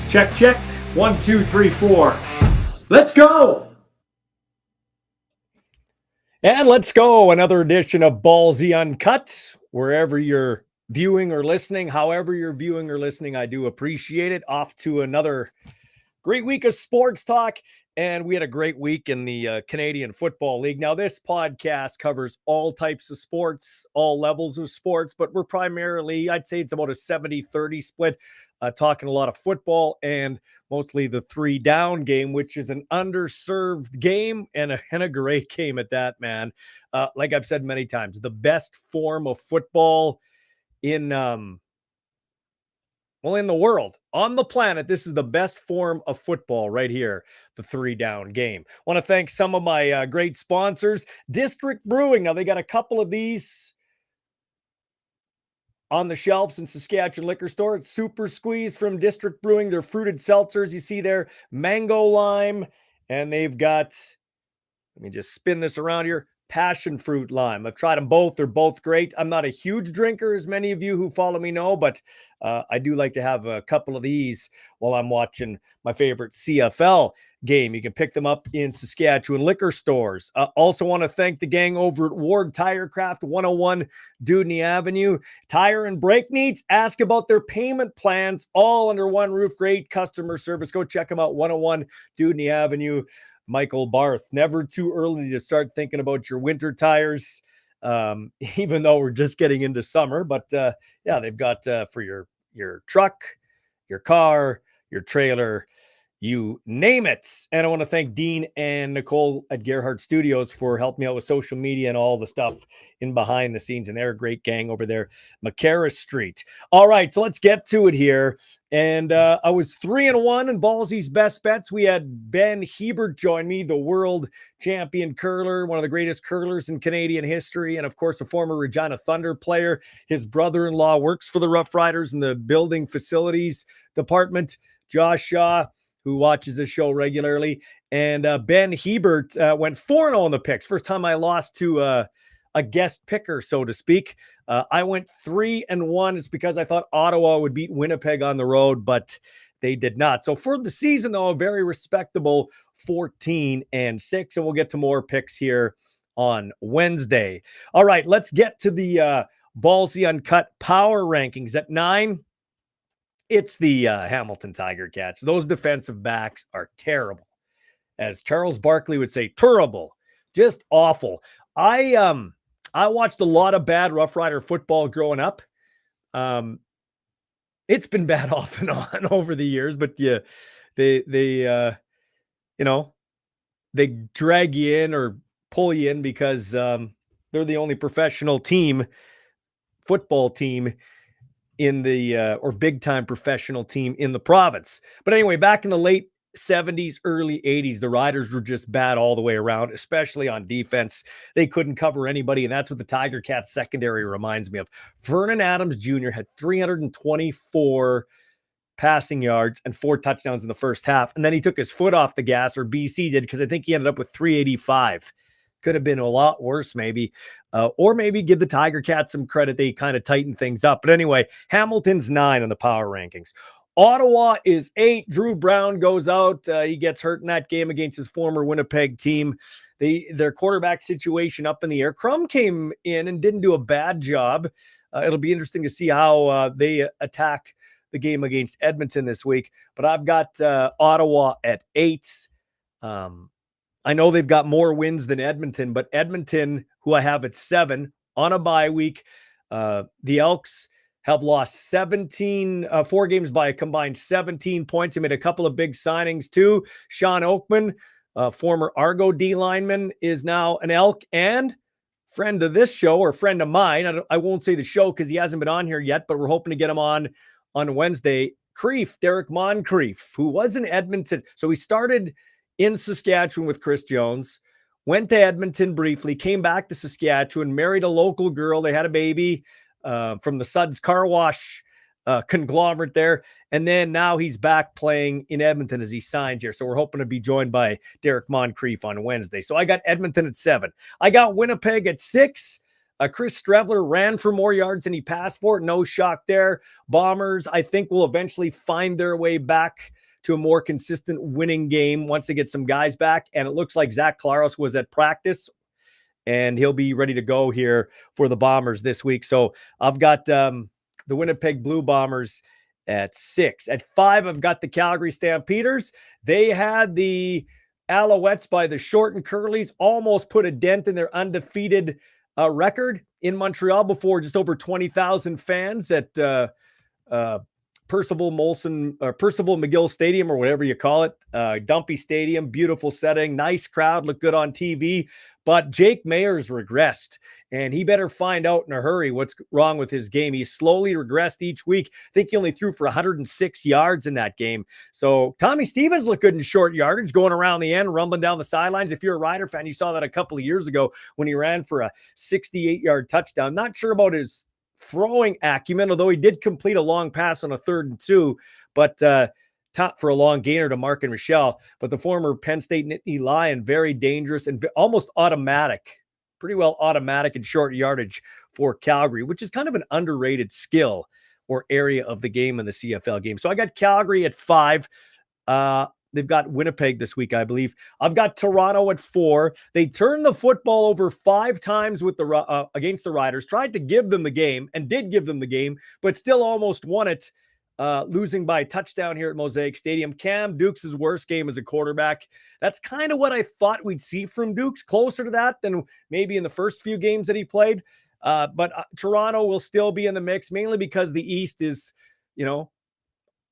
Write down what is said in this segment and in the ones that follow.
Check, check. 1, 2, 3, 4. Let's go! And let's go. Another edition of Ballsy Uncut. Wherever you're viewing or listening, however you're viewing or listening, I do appreciate it. Off to another great week of sports talk. And we had a great week in the Canadian Football League. Now, this podcast covers all types of sports, all levels of sports, but we're primarily, I'd say it's about a 70-30 split, talking a lot of football and mostly the 3-down game, which is an underserved game and a great game at that, man. Like I've said many times, the best form of football in the world, on the planet. This is the best form of football right here, the 3-down game. Want to thank some of my great sponsors. District Brewing. Now, they got a couple of these on the shelves in Saskatchewan liquor store. It's Super Squeeze from District Brewing. They're fruited seltzers. You see there, mango lime. And they've got, let me just spin this around here, passion fruit lime. I've tried them both. They're both great. I'm not a huge drinker, as many of you who follow me know, but I do like to have a couple of these while I'm watching my favorite CFL game. You can pick them up in Saskatchewan liquor stores. Also want to thank the gang over at Ward Tirecraft, 101 Dudney Avenue. Tire and brake needs, ask about their payment plans, all under one roof. Great customer service. Go check them out, 101 Dudney Avenue. Michael Barth, never too early to start thinking about your winter tires, even though we're just getting into summer. But yeah, they've got for your truck, your car, your trailer, you name it. And I want to thank Dean and Nicole at Gerhardt Studios for helping me out with social media and all the stuff in behind the scenes. And they're a great gang over there, McArthur Street. All right, so let's get to it here. And I was 3-1 in Ballsy's best bets. We had Ben Hebert join me, the world champion curler, one of the greatest curlers in Canadian history, and of course, a former Regina Thunder player. His brother-in-law works for the Rough Riders in the building facilities department. Josh Shaw, who watches this show regularly, and Ben Hebert went 4-0 in the picks. First time I lost to a guest picker, so to speak. I went 3-1. It's because I thought Ottawa would beat Winnipeg on the road, but they did not. So for the season, though, a very respectable 14-6, and we'll get to more picks here on Wednesday. All right, let's get to the Ballsy Uncut power rankings. At 9, it's the Hamilton Tiger Cats. Those defensive backs are terrible. As Charles Barkley would say, terrible, just awful. I watched a lot of bad Rough Rider football growing up. It's been bad off and on over the years, but yeah, they drag you in or pull you in because they're the only professional football team in the or big time professional team in the province. But anyway, back in the late 70s, early 80s, the Riders were just bad all the way around, especially on defense. They couldn't cover anybody, and that's what the Tiger Cats secondary reminds me of. Vernon Adams Jr. had 324 passing yards and 4 touchdowns in the first half, and then he took his foot off the gas, or BC did, because I think he ended up with 385. Could have been a lot worse, maybe. Or maybe give the Tiger Cats some credit. They kind of tightened things up. But anyway, Hamilton's 9 on the power rankings. Ottawa is 8. Drew Brown goes out. He gets hurt in that game against his former Winnipeg team. Their quarterback situation up in the air. Crum came in and didn't do a bad job. It'll be interesting to see how they attack the game against Edmonton this week. But I've got Ottawa at 8. I know they've got more wins than Edmonton, but Edmonton, who I have at 7 on a bye week, the Elks have lost 4 games by a combined 17 points. They made a couple of big signings too. Sean Oakman, former Argo D lineman, is now an Elk and friend of this show, or friend of mine. I won't say the show because he hasn't been on here yet, but we're hoping to get him on Wednesday. Derek Moncrief, who was in Edmonton. So he started in Saskatchewan with Chris Jones, went to Edmonton briefly, came back to Saskatchewan, married a local girl. They had a baby from the Suds Car Wash conglomerate there. And then now he's back playing in Edmonton as he signs here. So we're hoping to be joined by Derek Moncrief on Wednesday. So I got Edmonton at 7. I got Winnipeg at 6. Chris Strevler ran for more yards than he passed for. No shock there. Bombers, I think, will eventually find their way back to a more consistent winning game once they get some guys back. And it looks like Zach Claros was at practice, and he'll be ready to go here for the Bombers this week. So I've got the Winnipeg Blue Bombers at 6. At 5, I've got the Calgary Stampeders. They had the Alouettes by the short and curlies, almost put a dent in their undefeated record in Montreal before just over 20,000 fans at Percival McGill Stadium, or whatever you call it. Dumpy Stadium, beautiful setting, nice crowd, look good on TV. But Jake Mayers regressed, and he better find out in a hurry what's wrong with his game. He slowly regressed each week. I think he only threw for 106 yards in that game. So Tommy Stevens looked good in short yardage, going around the end, rumbling down the sidelines. If you're a Rider fan, you saw that a couple of years ago when he ran for a 68-yard touchdown. Not sure about his throwing acumen, although he did complete a long pass on a 3rd and 2, but top for a long gainer to Mark and Michelle. But the former Penn State Nittany Lion, very dangerous and almost automatic, pretty well automatic in short yardage for Calgary, which is kind of an underrated skill or area of the game in the CFL game. So I got Calgary at 5. They've got Winnipeg this week, I believe. I've got Toronto at 4. They turned the football over 5 times with the against the Riders, tried to give them the game and did give them the game, but still almost won it, losing by a touchdown here at Mosaic Stadium. Cam Dukes' worst game as a quarterback. That's kind of what I thought we'd see from Dukes, closer to that than maybe in the first few games that he played. But Toronto will still be in the mix, mainly because the East is,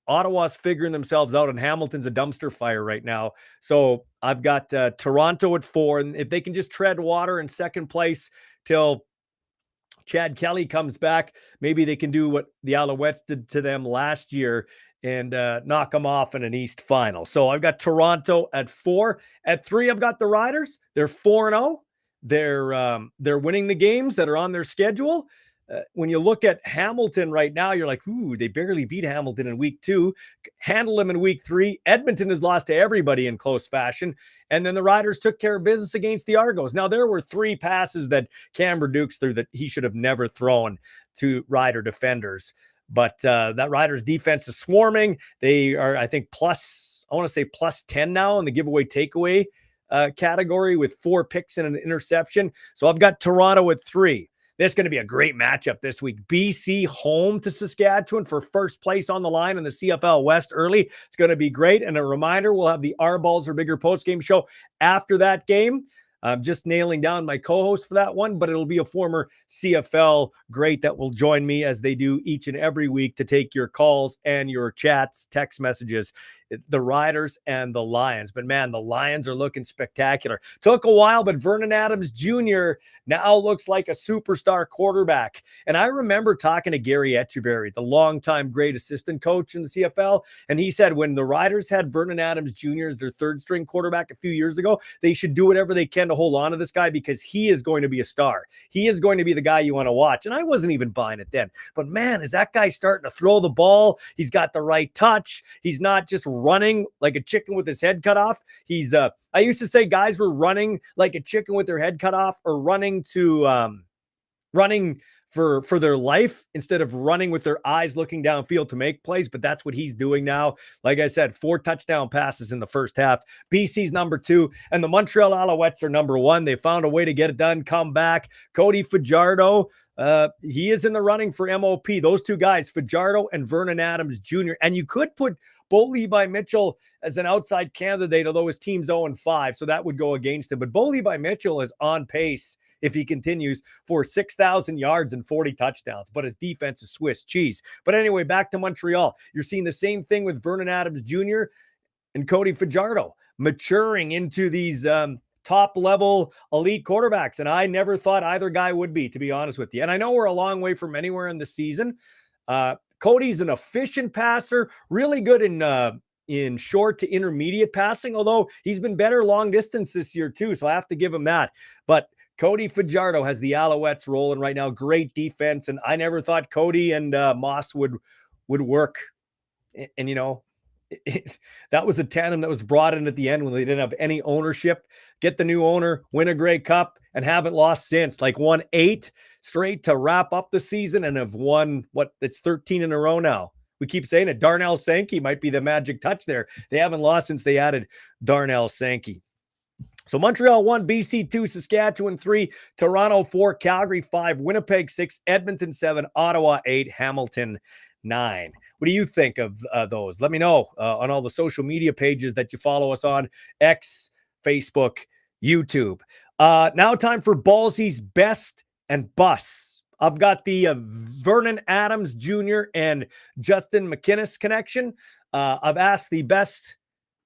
Ottawa's figuring themselves out, and Hamilton's a dumpster fire right now. So I've got Toronto at 4, and if they can just tread water in second place till Chad Kelly comes back, maybe they can do what the Alouettes did to them last year and knock them off in an East final. So I've got Toronto at 4. At 3, I've got the Riders. They're 4-0. They're winning the games that are on their schedule. When you look at Hamilton right now, you're like, ooh, they barely beat Hamilton in week 2, handled them in week 3. Edmonton has lost to everybody in close fashion. And then the Riders took care of business against the Argos. Now, there were 3 passes that Cameron Dukes threw that he should have never thrown to Rider defenders. But that Riders defense is swarming. They are, I think, plus 10 now in the giveaway takeaway category with 4 picks and an interception. So I've got Toronto at 3. This is going to be a great matchup this week. BC home to Saskatchewan for first place on the line in the CFL West early. It's going to be great. And a reminder, we'll have the Our Balls Are Bigger postgame show after that game. I'm just nailing down my co-host for that one, but it'll be a former CFL great that will join me as they do each and every week to take your calls and your chats, text messages, the Riders and the Lions. But man, the Lions are looking spectacular. Took a while, but Vernon Adams Jr. now looks like a superstar quarterback. And I remember talking to Gary Etcheverry, the longtime great assistant coach in the CFL, and he said when the Riders had Vernon Adams Jr. as their 3rd string quarterback a few years ago, they should do whatever they can to hold on to this guy because he is going to be a star. He is going to be the guy you want to watch. And I wasn't even buying it then. But man, is that guy starting to throw the ball? He's got the right touch. He's not just running like a chicken with his head cut off. I used to say guys were running like a chicken with their head cut off, or running for their life instead of running with their eyes looking downfield to make plays. But that's what he's doing now. Like I said, 4 touchdown passes in the first half. BC's number 2, and the Montreal Alouettes are number 1. They found a way to get it done, come back. Cody Fajardo, he is in the running for MOP. Those 2 guys, Fajardo and Vernon Adams Jr. And you could put Bo Levi Mitchell as an outside candidate, although his team's 0-5, so that would go against him. But Bo Levi Mitchell is on pace, if he continues, for 6,000 yards and 40 touchdowns. But his defense is Swiss cheese. But anyway, back to Montreal. You're seeing the same thing with Vernon Adams Jr. and Cody Fajardo maturing into these top-level elite quarterbacks. And I never thought either guy would be, to be honest with you. And I know we're a long way from anywhere in the season. Cody's an efficient passer, really good in short to intermediate passing, although he's been better long distance this year too, so I have to give him that. But Cody Fajardo has the Alouettes rolling right now. Great defense, and I never thought Cody and Moss would work. And that was a tandem that was brought in at the end when they didn't have any ownership. Get the new owner, win a Grey Cup, and haven't lost since. Like won 8 straight to wrap up the season and have won, it's 13 in a row now. We keep saying it. Darnell Sankey might be the magic touch there. They haven't lost since they added Darnell Sankey. So Montreal 1, BC 2, Saskatchewan 3, Toronto 4, Calgary 5, Winnipeg 6, Edmonton 7, Ottawa 8, Hamilton 9. What do you think of those? Let me know on all the social media pages that you follow us on: X, Facebook, YouTube. Now time for Ballsy's best and busts. I've got the Vernon Adams Jr. and Justin McInnis connection. I've asked the best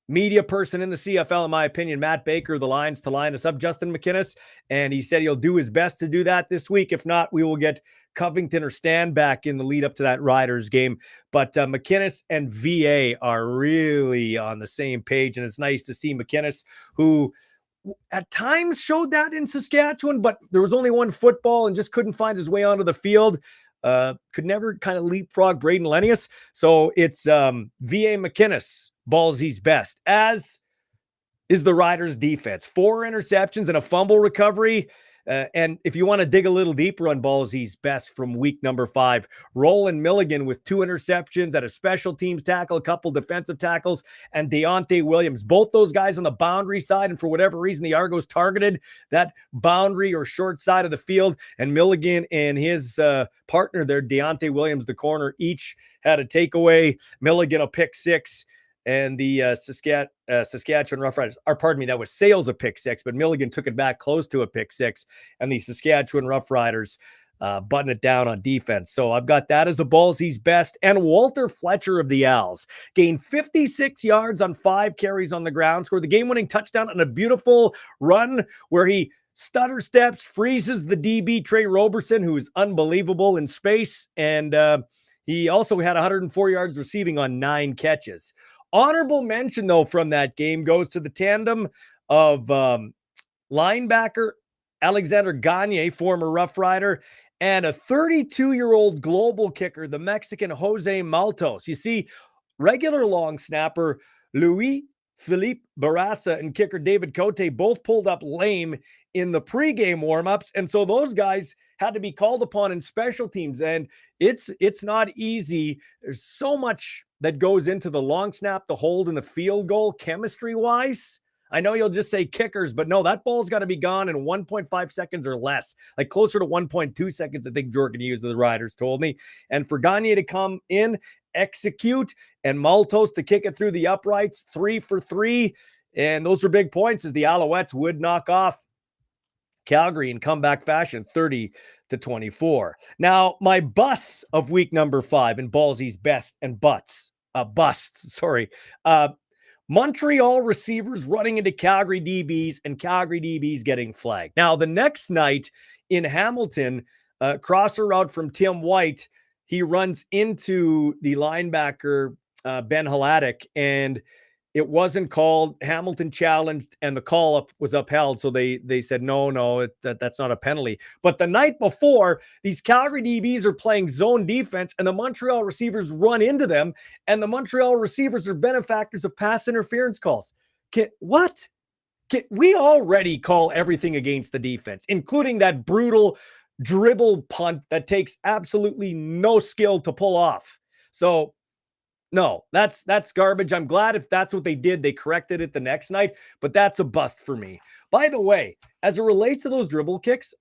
media person in the CFL, in my opinion, Matt Baker, the Lions, to line us up Justin McInnis, and he said he'll do his best to do that this week. If not, we will get Covington or Stan back in the lead up to that Riders game. But McInnis and VA are really on the same page, and it's nice to see McInnis, who at times showed that in Saskatchewan, but there was only one football and just couldn't find his way onto the field. Could never kind of leapfrog Braden Lenius. So it's VA McInnis, Ballsy's best, as is the Riders' defense. 4 interceptions and a fumble recovery. And if you want to dig a little deeper on Ballsy's best from week number 5, Roland Milligan with 2 interceptions at a special teams tackle, a couple defensive tackles, and Deontay Williams. Both those guys on the boundary side, and for whatever reason, the Argos targeted that boundary or short side of the field, and Milligan and his partner there, Deontay Williams, the corner, each had a takeaway. Milligan a pick 6. And the Saskatchewan Roughriders, that was Sales a pick 6, but Milligan took it back close to a pick 6, and the Saskatchewan Roughriders button it down on defense. So I've got that as a Ballsy's best. And Walter Fletcher of the Owls gained 56 yards on 5 carries on the ground, scored the game-winning touchdown on a beautiful run where he stutter steps, freezes the DB Trey Roberson, who is unbelievable in space, and he also had 104 yards receiving on 9 catches. Honorable mention, though, from that game goes to the tandem of linebacker Alexander Gagne, former Rough Rider, and a 32-year-old global kicker, the Mexican Jose Maltos. You see, regular long snapper Luis Felipe Barraza and kicker David Cote both pulled up lame in the pregame warmups, and so those guys had to be called upon in special teams, and it's not easy. There's so much that goes into the long snap, the hold, and the field goal chemistry-wise. I know you'll just say kickers, but no, that ball's got to be gone in 1.5 seconds or less, like closer to 1.2 seconds, I think Jorgen Hughes of the Riders told me. And for Gagne to come in, execute, and Maltos to kick it through the uprights, 3 for 3, and those were big points as the Alouettes would knock off Calgary in comeback fashion, 30-24. Now, my busts of week number 5 in Ballsy's best and busts. Montreal receivers running into Calgary DBs and Calgary DBs getting flagged. Now, the next night in Hamilton, crosser route from Tim White, he runs into the linebacker, Ben Hladek, and it wasn't called. Hamilton challenged, and the call up was upheld. So they said, no, that's not a penalty. But the night before, these Calgary DBs are playing zone defense, and the Montreal receivers run into them, and the Montreal receivers are benefactors of pass interference calls. We already call everything against the defense, including that brutal dribble punt that takes absolutely no skill to pull off. So no, that's garbage. I'm glad if that's what they did, they corrected it the next night, but that's a bust for me. By the way, as it relates to those dribble kicks,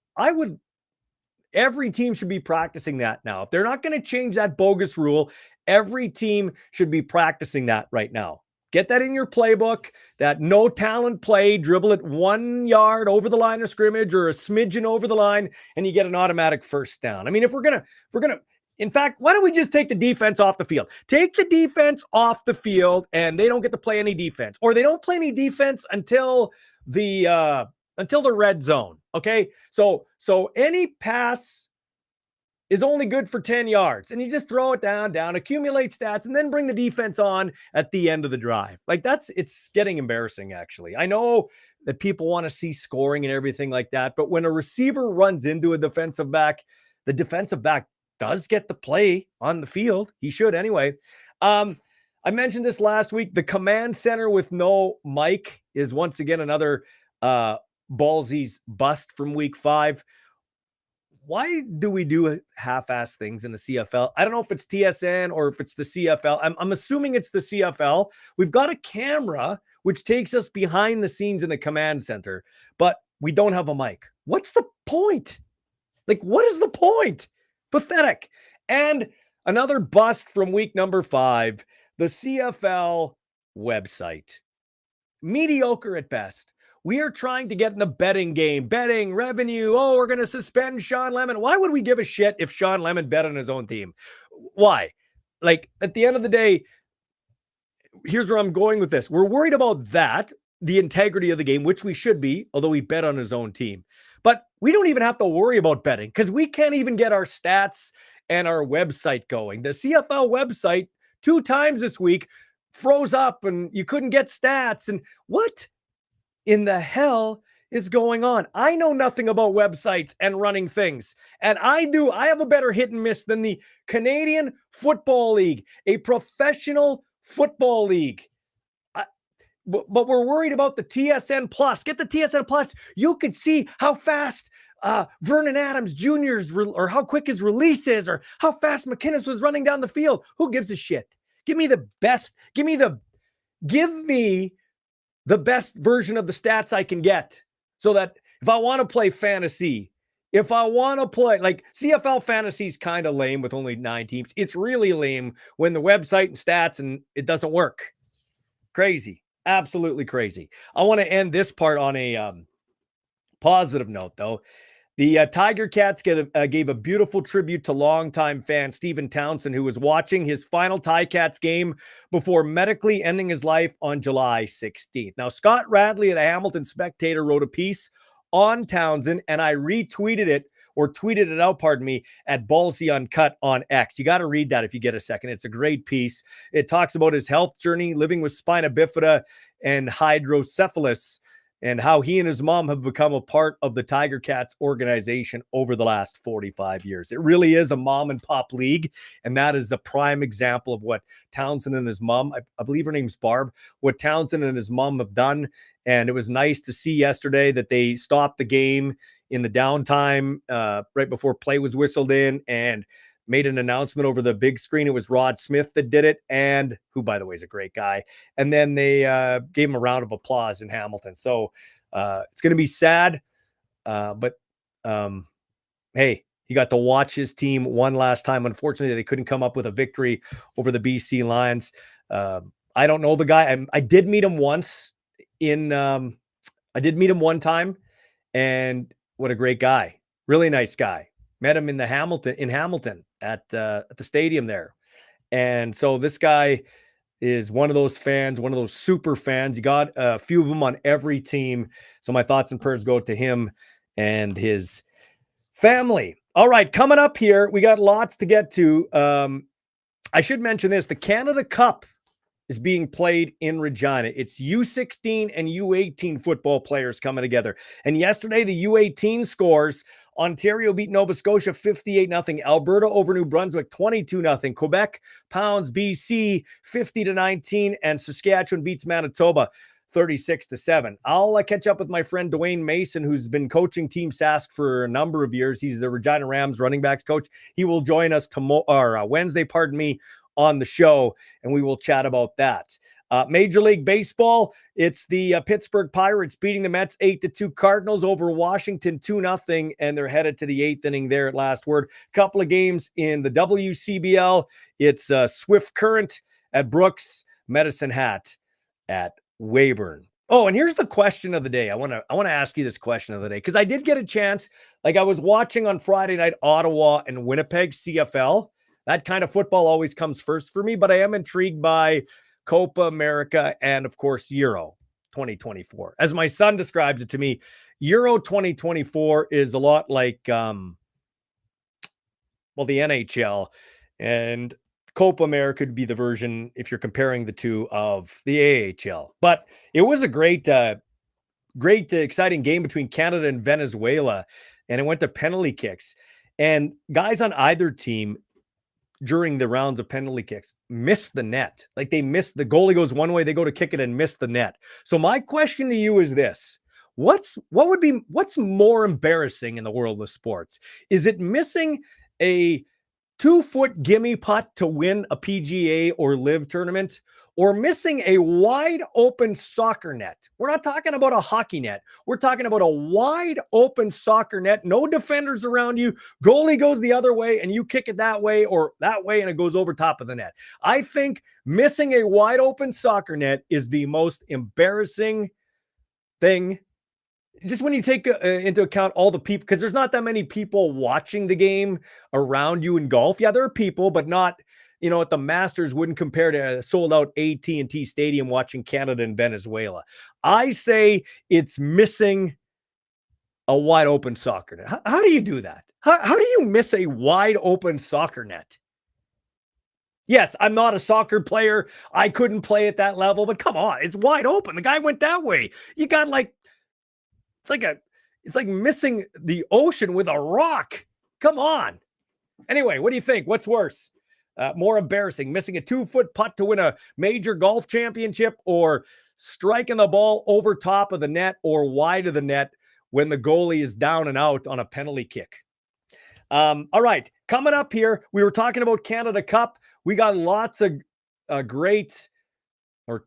every team should be practicing that now. If they're not going to change that bogus rule, every team should be practicing that right now. Get that in your playbook, that no talent play, dribble it 1 yard over the line of scrimmage or a smidgen over the line, and you get an automatic first down. I mean, if we're going to, in fact, why don't we just take the defense off the field? Take the defense off the field, and they don't get to play any defense, or they don't play any defense until the red zone. Okay, so any pass is only good for 10 yards, and you just throw it down, accumulate stats, and then bring the defense on at the end of the drive. Like it's getting embarrassing. Actually, I know that people want to see scoring and everything like that, but when a receiver runs into a defensive back, the defensive back does get the play on the field. He should anyway. I mentioned this last week. The command center with no mic is once again another Ballsy's bust from week 5. Why do we do half-ass things in the CFL? I don't know if it's TSN or if it's the CFL. I'm assuming it's the CFL. We've got a camera which takes us behind the scenes in the command center, but we don't have a mic. What's the point? Like, what is the point? Pathetic. And another bust from week number 5, the CFL website. Mediocre at best. We are trying to get in the betting game, betting revenue. Oh, we're going to suspend Sean Lemon. Why would we give a shit if Sean Lemon bet on his own team? Why? Like, at the end of the day, here's where I'm going with this. We're worried about that, the integrity of the game, which we should be, although he bet on his own team. But we don't even have to worry about betting because we can't even get our stats and our website going. The CFL website 2 times this week froze up and you couldn't get stats. And what in the hell is going on? I know nothing about websites and running things. And I have a better hit and miss than the Canadian Football League, a professional football league. But we're worried about the TSN Plus. Get the TSN Plus. You could see how fast Vernon Adams Jr.'s or how quick his release is, or how fast McInnes was running down the field. Who gives a shit? Give me the best. Give me the best version of the stats I can get, so that if I want to play fantasy, if I want to play, like, CFL fantasy is kind of lame with only 9 teams. It's really lame when the website and stats and it doesn't work. Crazy. Absolutely crazy. I want to end this part on a positive note, though. The Tiger Cats gave a beautiful tribute to longtime fan Stephen Townsend, who was watching his final Ticats game before medically ending his life on July 16th. Now, Scott Radley of the Hamilton Spectator wrote a piece on Townsend, and I retweeted it, or tweeted it out, at Ballsy Uncut on X. You got to read that if you get a second. It's a great piece. It talks about his health journey, living with spina bifida and hydrocephalus, and how he and his mom have become a part of the Tiger Cats organization over the last 45 years. It really is a mom and pop league, and that is a prime example of what Townsend and his mom, I believe her name's Barb, what Townsend and his mom have done. And it was nice to see yesterday that they stopped the game in the downtime right before play was whistled in and made an announcement over the big screen. It was Rod Smith that did it, and who, by the way, is a great guy. And then they gave him a round of applause in Hamilton. So it's going to be sad, but hey, he got to watch his team one last time. Unfortunately, they couldn't come up with a victory over the BC Lions. I don't know the guy. I did meet him once I did meet him one time, and what a great guy. Really nice guy. Met him in Hamilton at the stadium there. And so this guy is one of those fans, one of those super fans. You got a few of them on every team. So my thoughts and prayers go to him and his family. All right, coming up here, we got lots to get to. I should mention this. The Canada Cup is being played in Regina. It's U16 and U18 football players coming together. And yesterday, the U18 scores: Ontario beat Nova Scotia 58-0. Alberta over New Brunswick 22-0. Quebec pounds BC 50-19. And Saskatchewan beats Manitoba 36-7. I'll catch up with my friend Dwayne Mason, who's been coaching Team Sask for a number of years. He's the Regina Rams running backs coach. He will join us Wednesday, on the show, and we will chat about that. Major League Baseball, it's the Pittsburgh Pirates beating the Mets 8-2. Cardinals over Washington 2-0, and they're headed to the 8th inning there at last word. Couple of games in the WCBL. It's Swift Current at Brooks, Medicine Hat at Weyburn. Oh, and here's the question of the day. I want to ask you this question of the day, because I did get a chance. Like, I was watching on Friday night Ottawa and Winnipeg CFL. That kind of football always comes first for me, but I am intrigued by Copa America and, of course, Euro 2024. As my son describes it to me, Euro 2024 is a lot like, the NHL, and Copa America could be the version, if you're comparing the two, of the AHL. But it was a great, exciting game between Canada and Venezuela, and it went to penalty kicks. And guys on either team during the rounds of penalty kicks miss the net. Like they miss, the goalie goes one way, they go to kick it and miss the net. So my question to you is this. What's more embarrassing in the world of sports? Is it missing a 2-foot gimme putt to win a PGA or live tournament, or missing a wide open soccer net? We're not talking about a hockey net. We're talking about a wide open soccer net, no defenders around you. Goalie goes the other way and you kick it that way or that way and it goes over top of the net. I think missing a wide open soccer net is the most embarrassing thing. Just when you take into account all the people, because there's not that many people watching the game around you in golf. Yeah, there are people, but not, at the Masters wouldn't compare to a sold out AT&T Stadium watching Canada and Venezuela. I say it's missing a wide open soccer net. How do you do that? How do you miss a wide open soccer net? Yes, I'm not a soccer player. I couldn't play at that level, but come on, it's wide open. The guy went that way. You got it's like missing the ocean with a rock. Come on. Anyway, what do you think? What's worse? More embarrassing, missing a 2-foot putt to win a major golf championship, or striking the ball over top of the net or wide of the net when the goalie is down and out on a penalty kick? All right, coming up here, we were talking about Canada Cup. We got lots of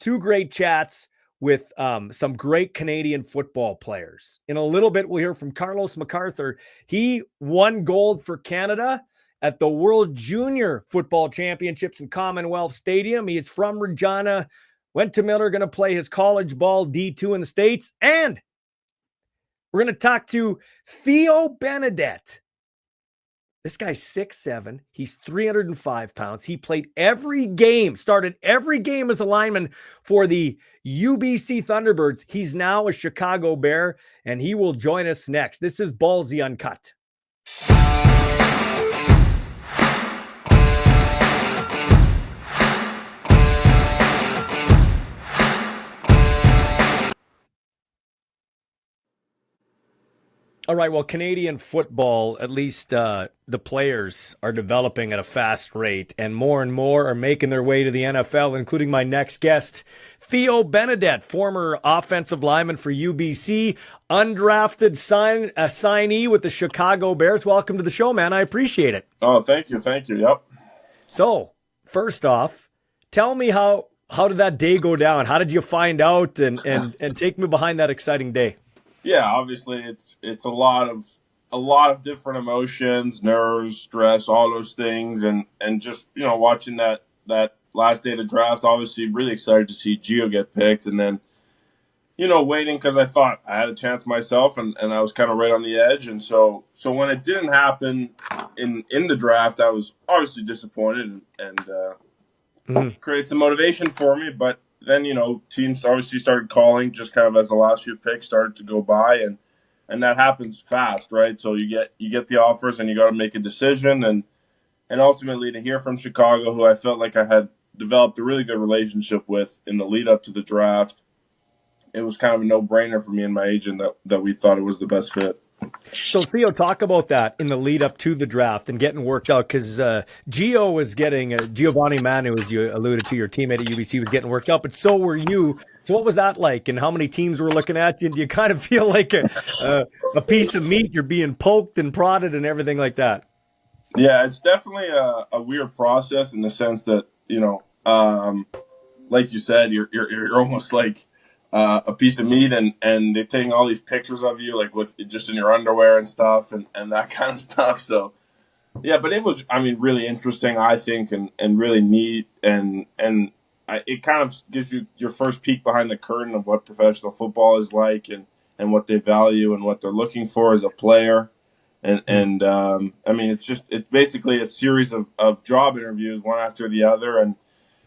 two great chats with some great Canadian football players. In a little bit, we'll hear from Carlos McArthur. He won gold for Canada at the World Junior Football Championships in Commonwealth Stadium. He is from Regina, went to Miller, going to play his college ball D2 in the States. And we're going to talk to Theo Benedet. This guy's 6'7". He's 305 pounds. He played every game, started every game as a lineman for the UBC Thunderbirds. He's now a Chicago Bear, and he will join us next. This is Ballsy Uncut. All right, well, Canadian football, at least the players are developing at a fast rate, and more are making their way to the NFL, including my next guest, Theo Benedet, former offensive lineman for UBC, undrafted signee with the Chicago Bears. Welcome to the show, man. I appreciate it. Oh, thank you. Yep. So, first off, tell me how did that day go down? How did you find out, and take me behind that exciting day? Yeah, obviously it's a lot of different emotions, nerves, stress, all those things, and just watching that last day of the draft. Obviously, really excited to see Gio get picked, and then waiting because I thought I had a chance myself, and I was kind of right on the edge, and so when it didn't happen in the draft, I was obviously disappointed, and created some motivation for me, but. Then, teams obviously started calling just kind of as the last few picks started to go by, and that happens fast, right? So you get the offers and you got to make a decision, and ultimately to hear from Chicago, who I felt like I had developed a really good relationship with in the lead up to the draft, it was kind of a no-brainer for me and my agent that we thought it was the best fit. So, Theo, talk about that in the lead up to the draft and getting worked out, because Gio was getting Giovanni Manu, as you alluded to, your teammate at UBC, was getting worked out, but so were you. So what was that like, and how many teams were looking at you? Do you kind of feel like a piece of meat? You're being poked and prodded and everything like that? Yeah, it's definitely a weird process in the sense that, like you said, you're almost like a piece of meat, and they're taking all these pictures of you, like with just in your underwear and stuff, and that kind of stuff. So, yeah, but it was, really interesting, I think, and really neat, and it kind of gives you your first peek behind the curtain of what professional football is like, and what they value and what they're looking for as a player, and it's basically a series of job interviews, one after the other, and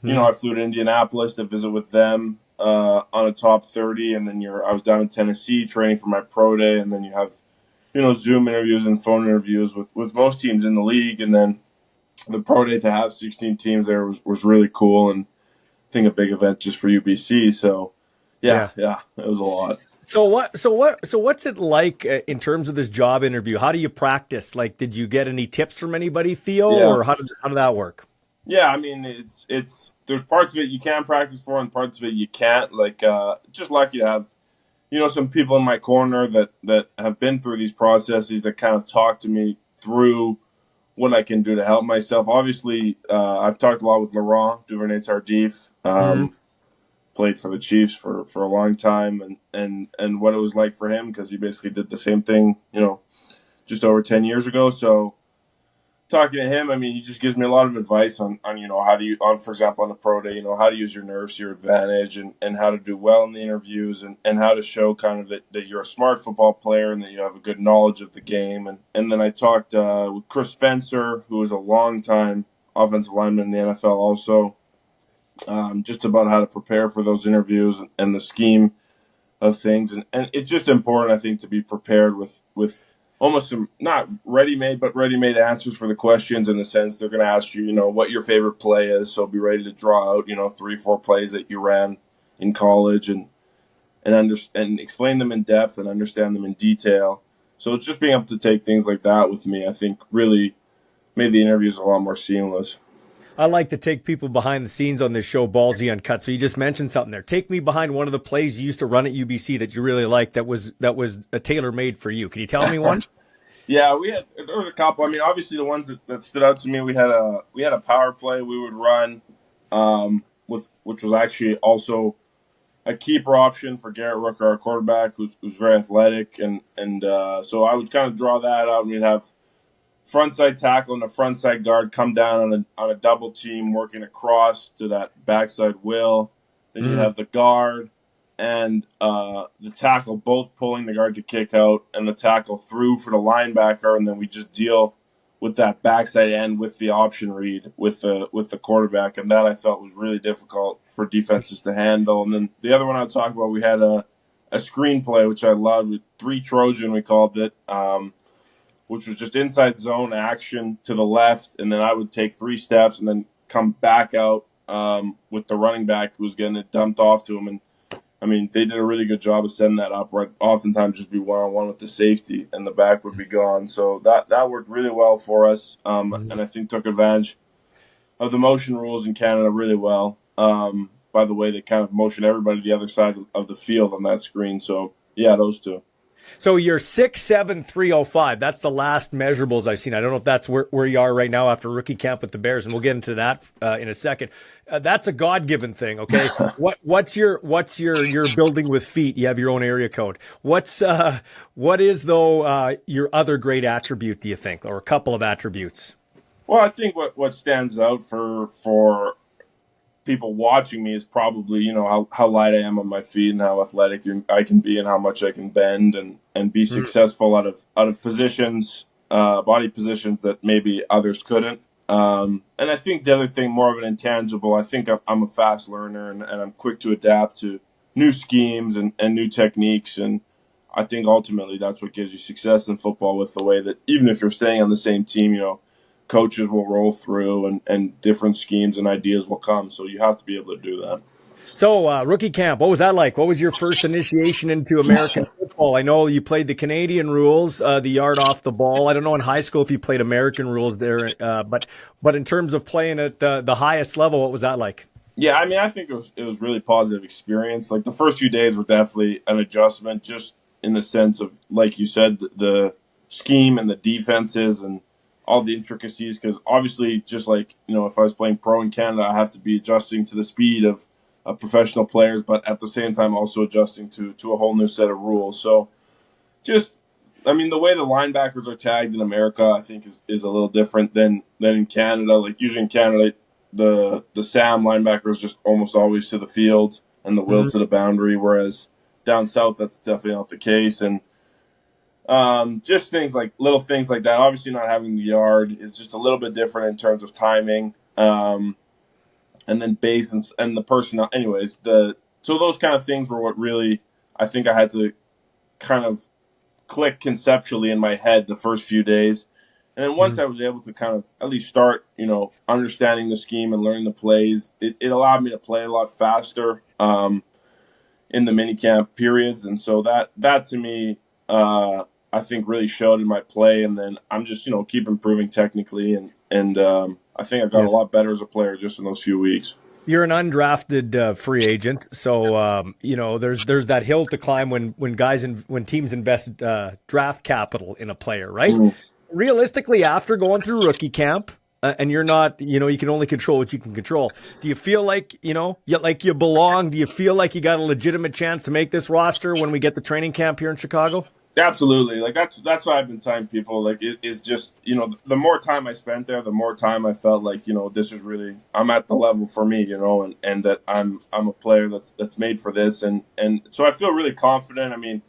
I flew to Indianapolis to visit with them. On a top 30, and then I was down in Tennessee training for my pro day, and then you have, Zoom interviews and phone interviews with most teams in the league, and then the pro day to have 16 teams there was really cool, and I think a big event just for UBC. So, yeah, it was a lot. So what's it like in terms of this job interview? How do you practice? Like, did you get any tips from anybody, Theo, Yeah. or how did that work? Yeah, I mean, it's there's parts of it you can practice for, and parts of it you can't. Like, just lucky to have some people in my corner that have been through these processes that kind of talk to me through what I can do to help myself. Obviously, I've talked a lot with Laurent Duvernay-Tardif. Mhm. Played for the Chiefs for a long time, and what it was like for him, because he basically did the same thing, just over 10 years ago. So talking to him, I mean, he just gives me a lot of advice on how do you, for example, on the pro day, how to use your nerves to your advantage, and how to do well in the interviews, and how to show kind of that you're a smart football player and that you have a good knowledge of the game. And then I talked with Chris Spencer, who is a long time offensive lineman in the NFL also, just about how to prepare for those interviews and the scheme of things. And it's just important, I think, to be prepared with almost some, not ready-made, but ready-made answers for the questions, in the sense they're going to ask you, what your favorite play is. So be ready to draw out, 3-4 plays that you ran in college, and explain them in depth and understand them in detail. So it's just being able to take things like that with me, I think, really made the interviews a lot more seamless. I like to take people behind the scenes on this show, Ballsy Uncut. So you just mentioned something there. Take me behind one of the plays you used to run at UBC that you really liked, that was a tailor made for you. Can you tell me one? Yeah, there was a couple. I mean, obviously the ones that stood out to me, we had a power play we would run, which was actually also a keeper option for Garrett Rooker, our quarterback, who's very athletic, and so I would kind of draw that out, and we'd have frontside tackle and a frontside guard come down on a double team, working across to that backside will. Then you have the guard and the tackle both pulling the guard to kick out, and the tackle through for the linebacker, and then we just deal with that backside end with the option read with the quarterback, and that I felt was really difficult for defenses to handle. And then the other one I'll talk about, we had a screenplay which I loved, with 3 Trojan, we called it. Which was just inside zone action to the left, and then I would take 3 steps and then come back out with the running back who was getting it dumped off to him. And I mean, they did a really good job of setting that up. Right, oftentimes just be one-on-one with the safety, and the back would be gone. So that worked really well for us, and I think took advantage of the motion rules in Canada really well. By the way, they kind of motion everybody to the other side of the field on that screen. So yeah, those 2. So you're 6'7", 305. That's the last measurables I've seen. I don't know if that's where you are right now after rookie camp with the Bears, and we'll get into that in a second. That's a God-given thing, okay? What's your building with feet? You have your own area code. What is though your other great attribute, do you think, or a couple of attributes? Well, I think what stands out for people watching me is probably how light I am on my feet, and how athletic I can be, and how much I can bend and be successful out of positions, body positions that maybe others couldn't. And I think the other thing, more of an intangible, I think I'm a fast learner, and I'm quick to adapt to new schemes and new techniques. And I think ultimately that's what gives you success in football, with the way that even if you're staying on the same team, coaches will roll through, and different schemes and ideas will come. So you have to be able to do that. So rookie camp, what was that like? What was your first initiation into American football? I know you played the Canadian rules, the yard off the ball. I don't know in high school if you played American rules there, but in terms of playing at the highest level, what was that like? Yeah, I mean, I think it was really positive experience. Like, the first few days were definitely an adjustment, just in the sense of, like you said, the scheme and the defenses and all the intricacies. Because obviously, just like if I was playing pro in Canada, I have to be adjusting to the speed of professional players, but at the same time also adjusting to a whole new set of rules. So, I mean, the way the linebackers are tagged in America, I think is a little different than in Canada. Like, usually in Canada, the Sam linebacker is just almost always to the field, and the will to the boundary, whereas down south that's definitely not the case. And just little things like that. Obviously, not having the yard is just a little bit different in terms of timing, and then base and the personnel. Anyways, so those kind of things were what really I think I had to kind of click conceptually in my head the first few days. And then once I was able to kind of at least start, understanding the scheme and learning the plays, it allowed me to play a lot faster. in the minicamp periods, and so that to me, I think really showed in my play. And then I'm just keep improving technically, and I think I got a lot better as a player just in those few weeks. You're an undrafted free agent, so there's that hill to climb when teams invest draft capital in a player, right? Mm. Realistically, after going through rookie camp, and you're not, you can only control what you can control. Do you feel like you belong? Do you feel like you got a legitimate chance to make this roster when we get the training camp here in Chicago? Absolutely. Like that's why I've been telling people, like, it's just, the more time I spent there, the more time I felt like, this is really, I'm at the level for me, and that I'm a player that's made for this. And so I feel really confident. I mean,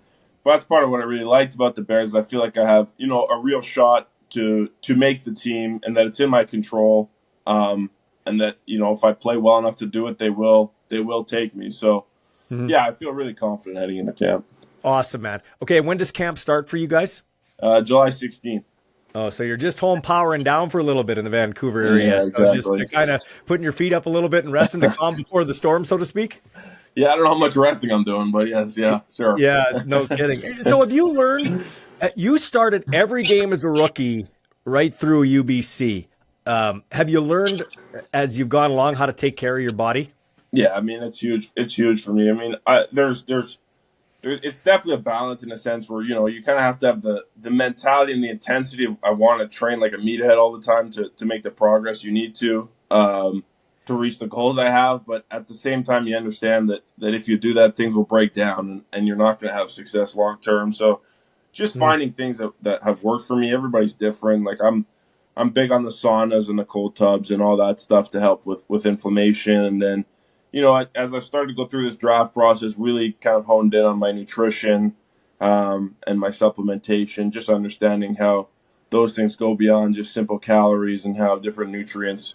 but that's part of what I really liked about the Bears. I feel like I have, a real shot to make the team, and that it's in my control. And that, if I play well enough to do it, they will take me. So yeah, I feel really confident heading into camp. Awesome, man. Okay, when does camp start for you guys? July 16th. Oh, so you're just home powering down for a little bit in the Vancouver area. Yeah, exactly. So just kind of putting your feet up a little bit and resting the calm before the storm, so to speak? Yeah, I don't know how much resting I'm doing, but yes, yeah, sure. Yeah, no kidding. So have you learned, you started every game as a rookie right through UBC. Have you learned as you've gone along how to take care of your body? Yeah, I mean, it's huge. It's huge for me. I mean, it's definitely a balance in a sense where, you kind of have to have the mentality and the intensity of, I want to train like a meathead all the time to make the progress you need to reach the goals I have. But at the same time, you understand that if you do that, things will break down and you're not going to have success long term. So just finding things that have worked for me. Everybody's different. Like I'm big on the saunas and the cold tubs and all that stuff to help with inflammation. And then, as I started to go through this draft process, really kind of honed in on my nutrition and my supplementation, just understanding how those things go beyond just simple calories and how different nutrients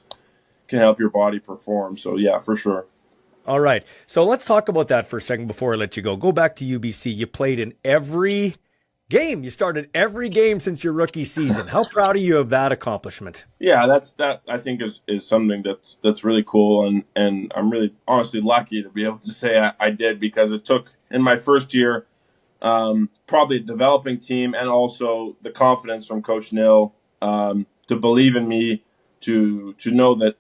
can help your body perform. So, yeah, for sure. All right. So let's talk about that for a second before I let you go. Go back to UBC. You played in every game. You started every game since your rookie season. How proud are you of that accomplishment? Yeah, that I think is something that's really cool, and I'm really honestly lucky to be able to say I did, because it took in my first year probably a developing team and also the confidence from Coach Nill to believe in me, to know that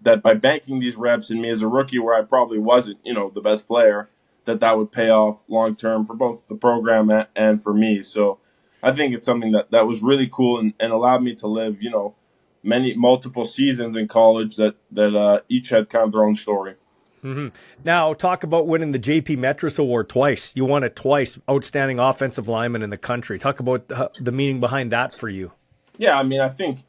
that by banking these reps in me as a rookie, where I probably wasn't the best player, that would pay off long term for both the program and for me. So I think it's something that was really cool and allowed me to live, multiple seasons in college that each had kind of their own story. Mm-hmm. Now, talk about winning the JP Metris Award twice. You won it twice, outstanding offensive lineman in the country. Talk about the meaning behind that for you. Yeah, I mean, I think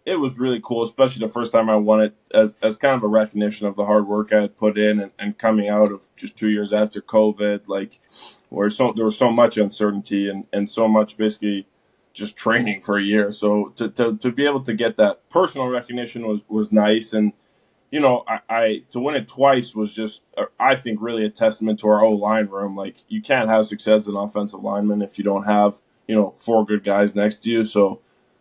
it was really cool, especially the first time I won it, as kind of a recognition of the hard work I had put in, and coming out of just 2 years after COVID, like where there was so much uncertainty and so much basically just training for a year. So to be able to get that personal recognition was nice. And, I to win it twice was just, I think, really a testament to our O-line room. Like, you can't have success as an offensive lineman if you don't have, 4 good guys next to you. So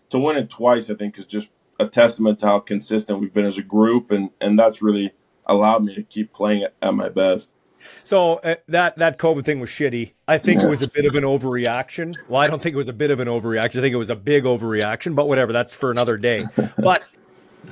to win it twice, I think, is just a testament to how consistent we've been as a group, and that's really allowed me to keep playing at my best. So that COVID thing was shitty. I think it was a bit of an overreaction. Well, I don't think it was a bit of an overreaction. I think it was a big overreaction, but whatever, that's for another day. But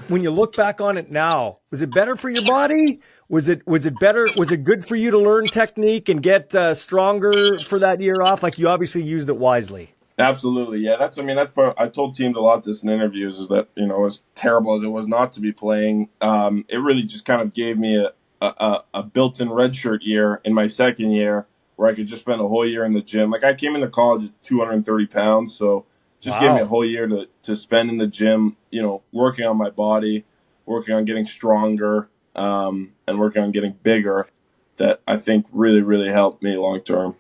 when you look back on it now, was it better for your body? Was it better? Was it good for you to learn technique and get stronger for that year off? Like, you obviously used it wisely. Absolutely, yeah. That's part. I told teams a lot this in interviews, is that as terrible as it was not to be playing, it really just kind of gave me a built-in redshirt year in my second year, where I could just spend a whole year in the gym. Like, I came into college at 230 pounds, so just gave me a whole year to spend in the gym, working on my body, working on getting stronger, and working on getting bigger. That I think really, really helped me long term.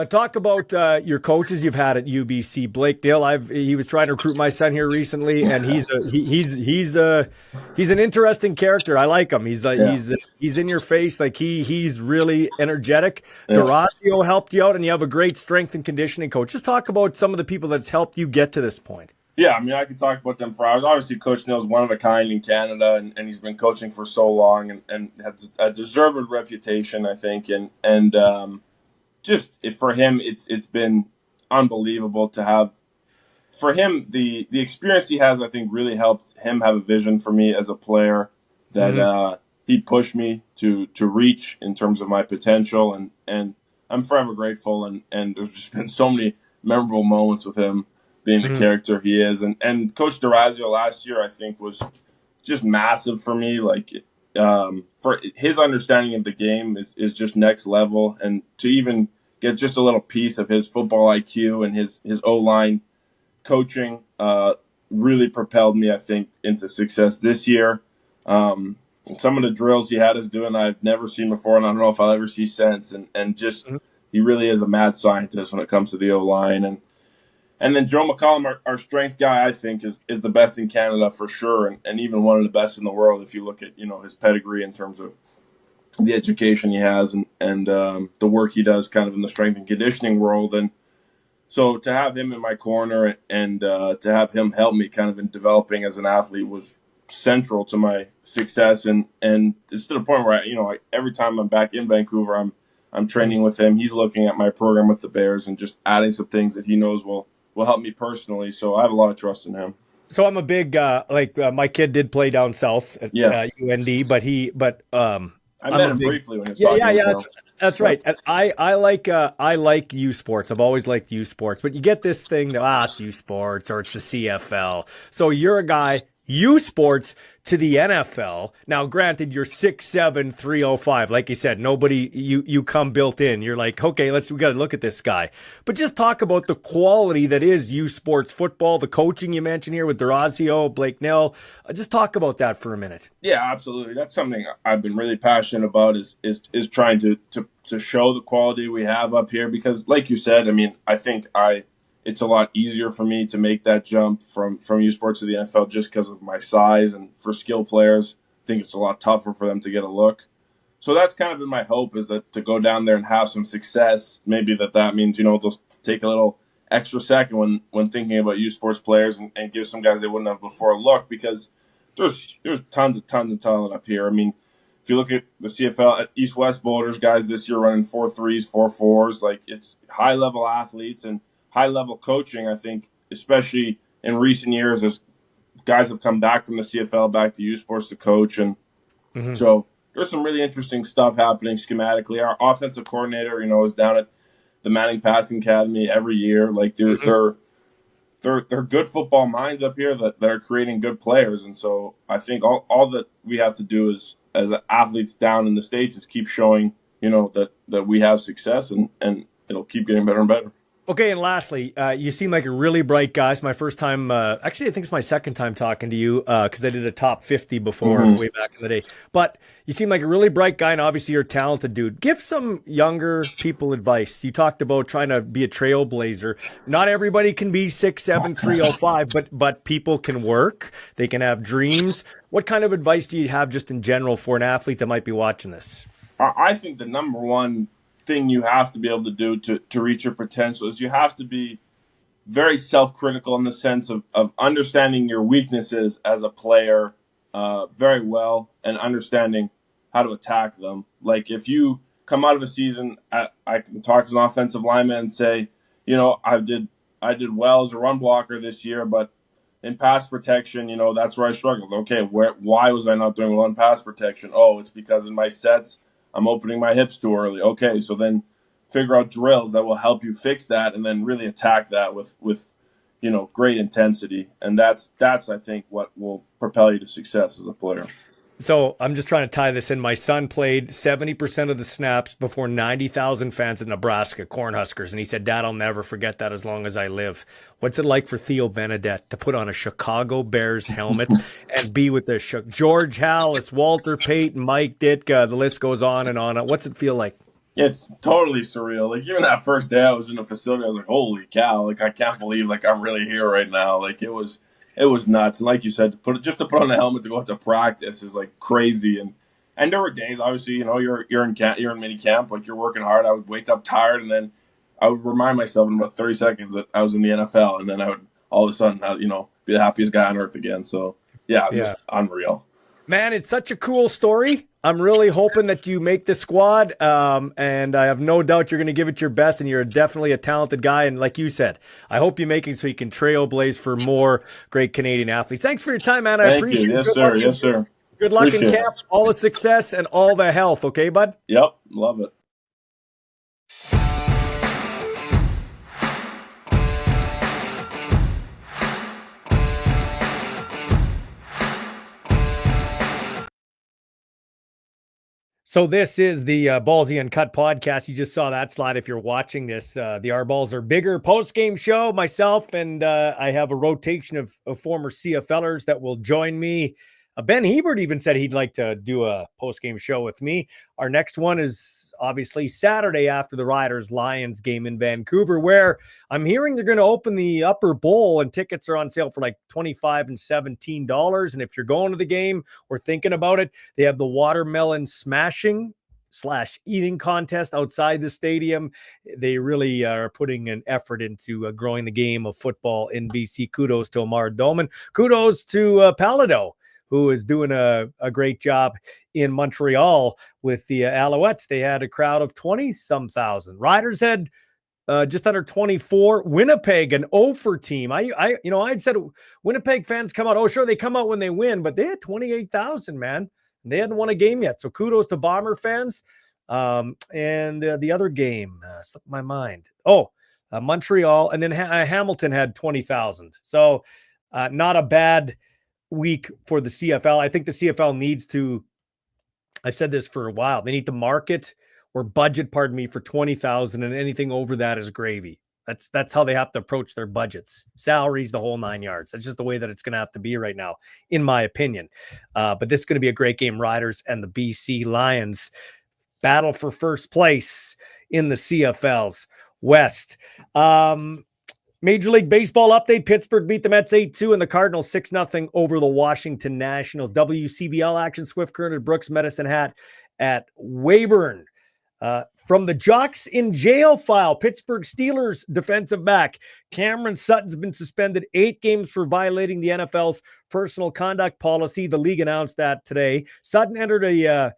Talk about your coaches you've had at UBC. Blake Dill, he was trying to recruit my son here recently, and he's an interesting character. I like him. He's in your face. Like, he's really energetic. Yeah. Duracio helped you out, and you have a great strength and conditioning coach. Just talk about some of the people that's helped you get to this point. Yeah, I mean, I could talk about them for hours. Obviously, Coach Neal's one of a kind in Canada, and he's been coaching for so long and has a deserved reputation, I think. And just for him, it's been unbelievable to have. For him, the experience he has, I think, really helped him have a vision for me as a player that Mhm. he pushed me to reach in terms of my potential, and I'm forever grateful. And there's just been so many memorable moments with him being the Mhm. character he is. And Coach Durazio last year, I think, was just massive for me. Like for his understanding of the game is just next level, and to even get just a little piece of his football IQ and his O line coaching really propelled me, I think, into success this year. Some of the drills he had us doing I've never seen before, and I don't know if I'll ever see since. And just Mhm. he really is a mad scientist when it comes to the O line. And then Joe McCollum, our strength guy, I think is the best in Canada for sure, and even one of the best in the world if you look at his pedigree in terms of the education he has and the work he does kind of in the strength and conditioning world. And so to have him in my corner and to have him help me kind of in developing as an athlete was central to my success. And it's to the point where every time I'm back in Vancouver, I'm training with him. He's looking at my program with the Bears and just adding some things that he knows will help me personally. So I have a lot of trust in him. So I'm a big my kid did play down south at Yeah, UND, but I I'm met a him big briefly when he was yeah talking yeah to his yeah girl. that's Yeah. right. And I like U Sports. I've always liked U Sports, but you get this thing that it's U Sports or it's the CFL. So you're a guy U Sports to the NFL. Now, granted, you're 6'7", 305. Like you said, nobody you come built in. You're like, okay, we got to look at this guy. But just talk about the quality that is U Sports football, the coaching you mentioned here with Durazio, Blake Nell. Just talk about that for a minute. Yeah, absolutely. That's something I've been really passionate about is trying to show the quality we have up here because, like you said, I mean, I think it's a lot easier for me to make that jump from U Sports to the NFL just because of my size, and for skill players, I think it's a lot tougher for them to get a look. So that's kind of been my hope, is that to go down there and have some success. Maybe that means they'll take a little extra second when thinking about U Sports players and give some guys they wouldn't have before a look, because there's tons of talent up here. I mean, if you look at the CFL at East West Boulders, guys this year running 4.3s, 4.4s, like it's high level athletes and high level coaching. I think, especially in recent years, as guys have come back from the CFL back to U Sports to coach, and Mm-hmm. so there's some really interesting stuff happening schematically. Our offensive coordinator, is down at the Manning Passing Academy every year. Like they're good football minds up here that are creating good players. And so I think all that we have to do is, as athletes down in the States, is keep showing, that we have success, and it'll keep getting better and better. Okay, and lastly, you seem like a really bright guy. It's my first time. Actually, I think it's my second time talking to you because I did a top 50 before, Mm-hmm. way back in the day. But you seem like a really bright guy, and obviously you're a talented dude. Give some younger people advice. You talked about trying to be a trailblazer. Not everybody can be 6'7", 305, but people can work. They can have dreams. What kind of advice do you have just in general for an athlete that might be watching this? I think the number one thing you have to be able to do to reach your potential is you have to be very self-critical in the sense of understanding your weaknesses as a player very well and understanding how to attack them. Like if you come out of a season, I can talk to an offensive lineman and say, I did well as a run blocker this year, but in pass protection, that's where I struggled. Okay, why was I not doing well in pass protection? Oh, it's because in my sets I'm opening my hips too early. Okay, so then figure out drills that will help you fix that, and then really attack that with great intensity. And that's I think what will propel you to success as a player. So I'm just trying to tie this in. My son played 70% of the snaps before 90,000 fans in Nebraska, Cornhuskers. And he said, Dad, I'll never forget that as long as I live. What's it like for Theo Benedet to put on a Chicago Bears helmet and be with the George Hallis, Walter Payton, Mike Ditka, the list goes on and on. What's it feel like? It's totally surreal. Like even that first day I was in the facility, I was like, holy cow, like I can't believe like I'm really here right now. Like it was nuts. And like you said, to put on a helmet to go out to practice is like crazy. And there were days, obviously, you're in mini camp, like you're working hard. I would wake up tired, and then I would remind myself in about 30 seconds that I was in the NFL, and then I would all of a sudden, be the happiest guy on earth again. So yeah, it's just unreal. Man, it's such a cool story. I'm really hoping that you make the squad, and I have no doubt you're going to give it your best, and you're definitely a talented guy. And like you said, I hope you make it so you can trailblaze for more great Canadian athletes. Thanks for your time, man. I appreciate it. Yes, sir. Yes, sir. Good luck in camp, all the success, and all the health. Okay, bud? Yep, love it. So this is the Ballsy Uncut podcast. You just saw that slide if you're watching this. The Our Balls Are Bigger post-game show. Myself and I have a rotation of former CFLers that will join me. Ben Hebert even said he'd like to do a post-game show with me. Our next one is obviously Saturday after the Riders-Lions game in Vancouver, where I'm hearing they're going to open the upper bowl and tickets are on sale for like $25 and $17. And if you're going to the game or thinking about it, they have the watermelon smashing / eating contest outside the stadium. They really are putting an effort into growing the game of football in BC. Kudos to Amar Doman. Kudos to Palado, who is doing a great job in Montreal with the Alouettes. They had a crowd of 20-some thousand. Riders had just under 24. Winnipeg, an Ophir team. I'd said Winnipeg fans come out. Oh, sure, they come out when they win, but they had 28,000, man. They hadn't won a game yet. So kudos to Bomber fans. And the other game slipped my mind. Montreal, and then Hamilton had 20,000. So not a bad week for the CFL. I think the CFL needs to, I've said this for a while, they need to market or budget, for 20,000, and anything over that is gravy. That's how they have to approach their budgets. Salaries, the whole 9 yards. That's just the way that it's going to have to be right now, in my opinion. But this is going to be a great game. Riders and the BC Lions battle for first place in the CFL's West. Major League Baseball update. Pittsburgh beat the Mets 8-2 and the Cardinals 6-0 over the Washington Nationals. WCBL action. Swift Current at Brooks Medicine Hat at Weyburn. From the Jocks in Jail file, Pittsburgh Steelers defensive back Cameron Sutton's been suspended 8 games for violating the NFL's personal conduct policy. The league announced that today. Sutton entered a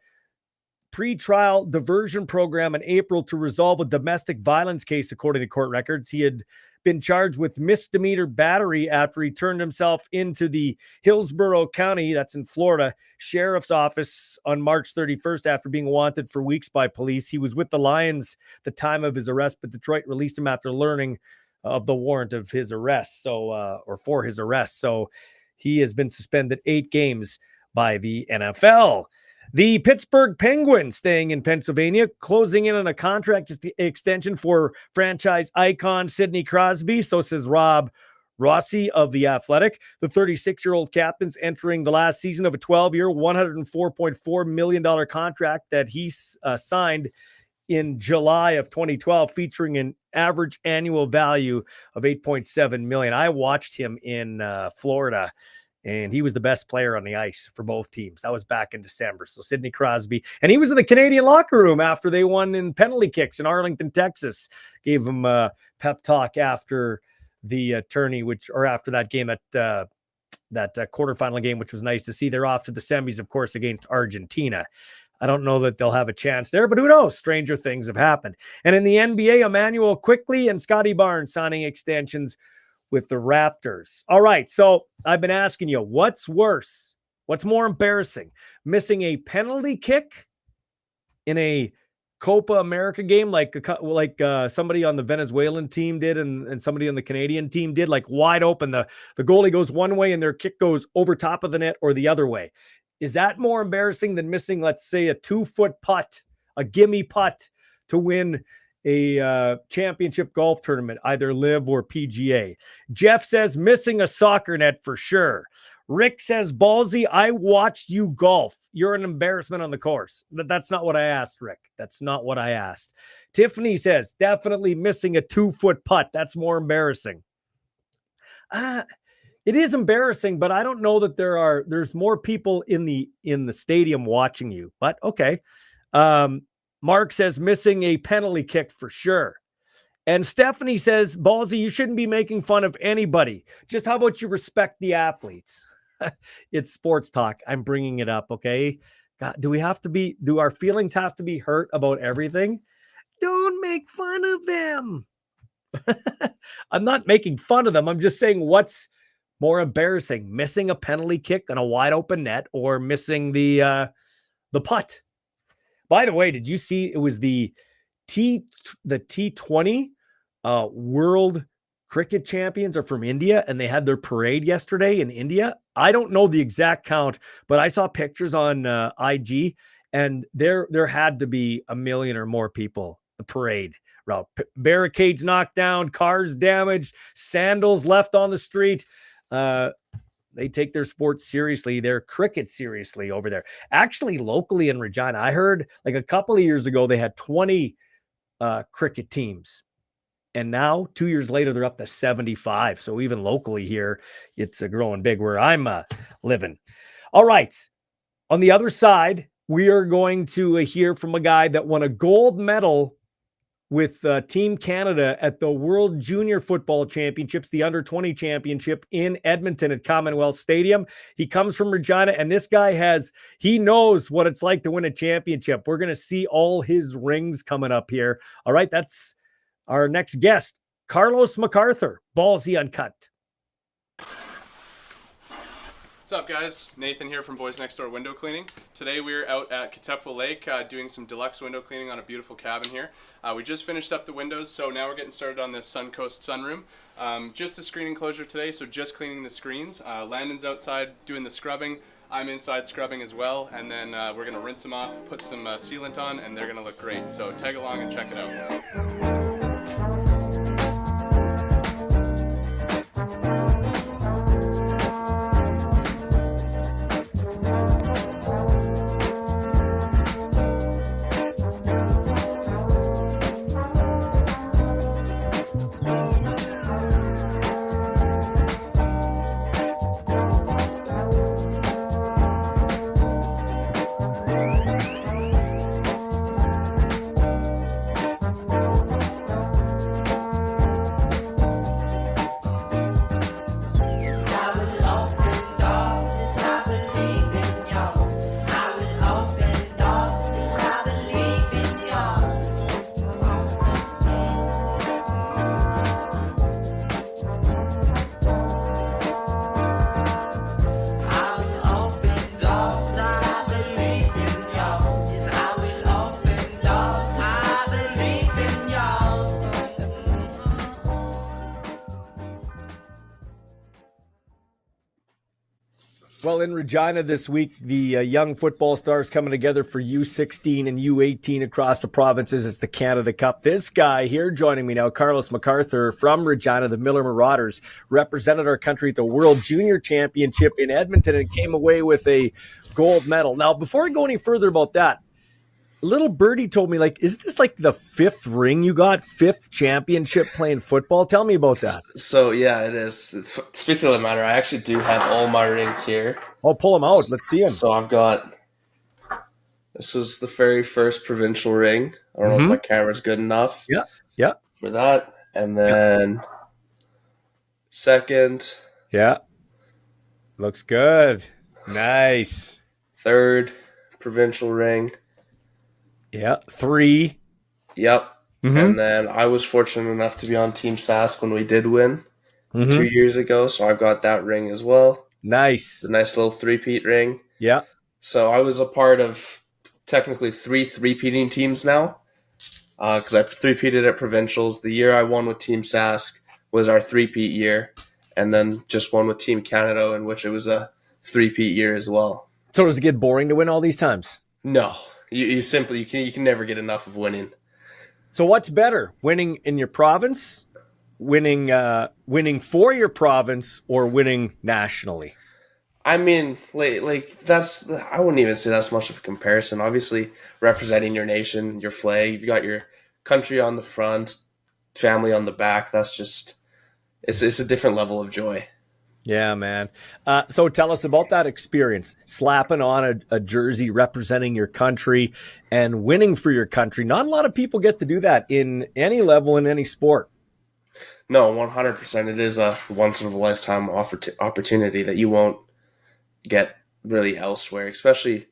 pre-trial diversion program in April to resolve a domestic violence case, according to court records. He had been charged with misdemeanor battery after he turned himself into the Hillsborough County, that's in Florida, Sheriff's Office on March 31st after being wanted for weeks by police. He was with the Lions at the time of his arrest, but Detroit released him after learning of the warrant of his arrest. For his arrest. So he has been suspended 8 games by the NFL. The Pittsburgh Penguins, staying in Pennsylvania, closing in on a contract extension for franchise icon Sidney Crosby. So says Rob Rossi of The Athletic. The 36-year-old captain's entering the last season of a 12-year, $104.4 million contract that he signed in July of 2012, featuring an average annual value of $8.7 million. I watched him in Florida, and he was the best player on the ice for both teams. That was back in December. So Sidney Crosby, and he was in the Canadian locker room after they won in penalty kicks in Arlington, Texas. Gave him a pep talk after the tourney, after that game, that quarterfinal game, which was nice to see. They're off to the semis, of course, against Argentina. I don't know that they'll have a chance there, but who knows? Stranger things have happened. And in the NBA, Emmanuel Quickley and Scotty Barnes signing extensions with the Raptors. All right, so I've been asking you, what's worse? What's more embarrassing? Missing a penalty kick in a Copa America game like somebody on the Venezuelan team did and somebody on the Canadian team did, like wide open. The goalie goes one way and their kick goes over top of the net or the other way. Is that more embarrassing than missing, let's say, a 2-foot putt, a gimme putt to win a championship golf tournament, either live or PGA? Jeff says missing a soccer net for sure. Rick says, Ballsy, I watched you golf. You're an embarrassment on the course. But that's not what I asked, Rick. That's not what I asked. Tiffany says, definitely missing a 2-foot putt. That's more embarrassing. It is embarrassing, but I don't know that there's more people in the stadium watching you. But okay. Mark says missing a penalty kick for sure. And Stephanie says, Ballsy, you shouldn't be making fun of anybody. Just how about you respect the athletes? It's sports talk. I'm bringing it up, okay? God, do our feelings have to be hurt about everything? Don't make fun of them. I'm not making fun of them. I'm just saying what's more embarrassing, missing a penalty kick on a wide open net or missing the putt. By the way, did you see it was the T20 World Cricket Champions are from India, and they had their parade yesterday in India. I don't know the exact count, but I saw pictures on IG, and there had to be 1 million or more people. The parade route, barricades knocked down, cars damaged, sandals left on the street. They take their sport seriously, their cricket seriously over there. Actually, locally in Regina, I heard like a couple of years ago, they had 20 cricket teams. And now 2 years later, they're up to 75. So even locally here, it's growing big where I'm living. All right. On the other side, we are going to hear from a guy that won a gold medal with Team Canada at the World Junior Football Championships, the Under-20 Championship in Edmonton at Commonwealth Stadium. He comes from Regina, and this guy he knows what it's like to win a championship. We're going to see all his rings coming up here. All right, that's our next guest, Carlos McArthur, Ballsy Uncut. What's up, guys? Nathan here from Boys Next Door Window Cleaning. Today we're out at Katepwa Lake doing some deluxe window cleaning on a beautiful cabin here. We just finished up the windows, so now we're getting started on this Suncoast sunroom. Just a screen enclosure today, so just cleaning the screens. Landon's outside doing the scrubbing. I'm inside scrubbing as well, and then we're going to rinse them off, put some sealant on, and they're going to look great. So tag along and check it out. Well, in Regina this week, the young football stars coming together for U16 and U18 across the provinces. It's the Canada Cup. This guy here joining me now, Carlos McArthur from Regina, the Miller Marauders, represented our country at the World Junior Championship in Edmonton and came away with a gold medal. Now, before I go any further about that, little birdie told me, isn't this like the fifth ring you got, fifth championship playing football? Tell me about that. So, yeah, it is. Speaking of the matter, I actually do have all my rings here. Oh, pull them out. Let's see them. So I've got, this was the very first provincial ring. I don't know if my camera's good enough. Yeah. For that. And then second. Yeah. Looks good. Nice. Third provincial ring. Yeah, 3. Yep. And then I was fortunate enough to be on Team Sask when we did win 2 years ago, so I've got that ring as well. Nice. It's a nice little three-peat ring. Yeah. So I was a part of technically 3 three-peating teams now, because I three-peated at provincials. The year I won with Team Sask was our three-peat year, and then just won with Team Canada, in which it was a three-peat year as well. So does it get boring to win all these times? No. You can never get enough of winning. So what's better, winning in your province, winning for your province, or winning nationally? I mean, that's, I wouldn't even say that's much of a comparison. Obviously, representing your nation, your flag, you've got your country on the front, family on the back. That's just, it's a different level of joy. Yeah, man. So tell us about that experience, slapping on a jersey representing your country and winning for your country. Not a lot of people get to do that in any level in any sport. No, 100%. It is a once in a lifetime opportunity that you won't get really elsewhere, especially,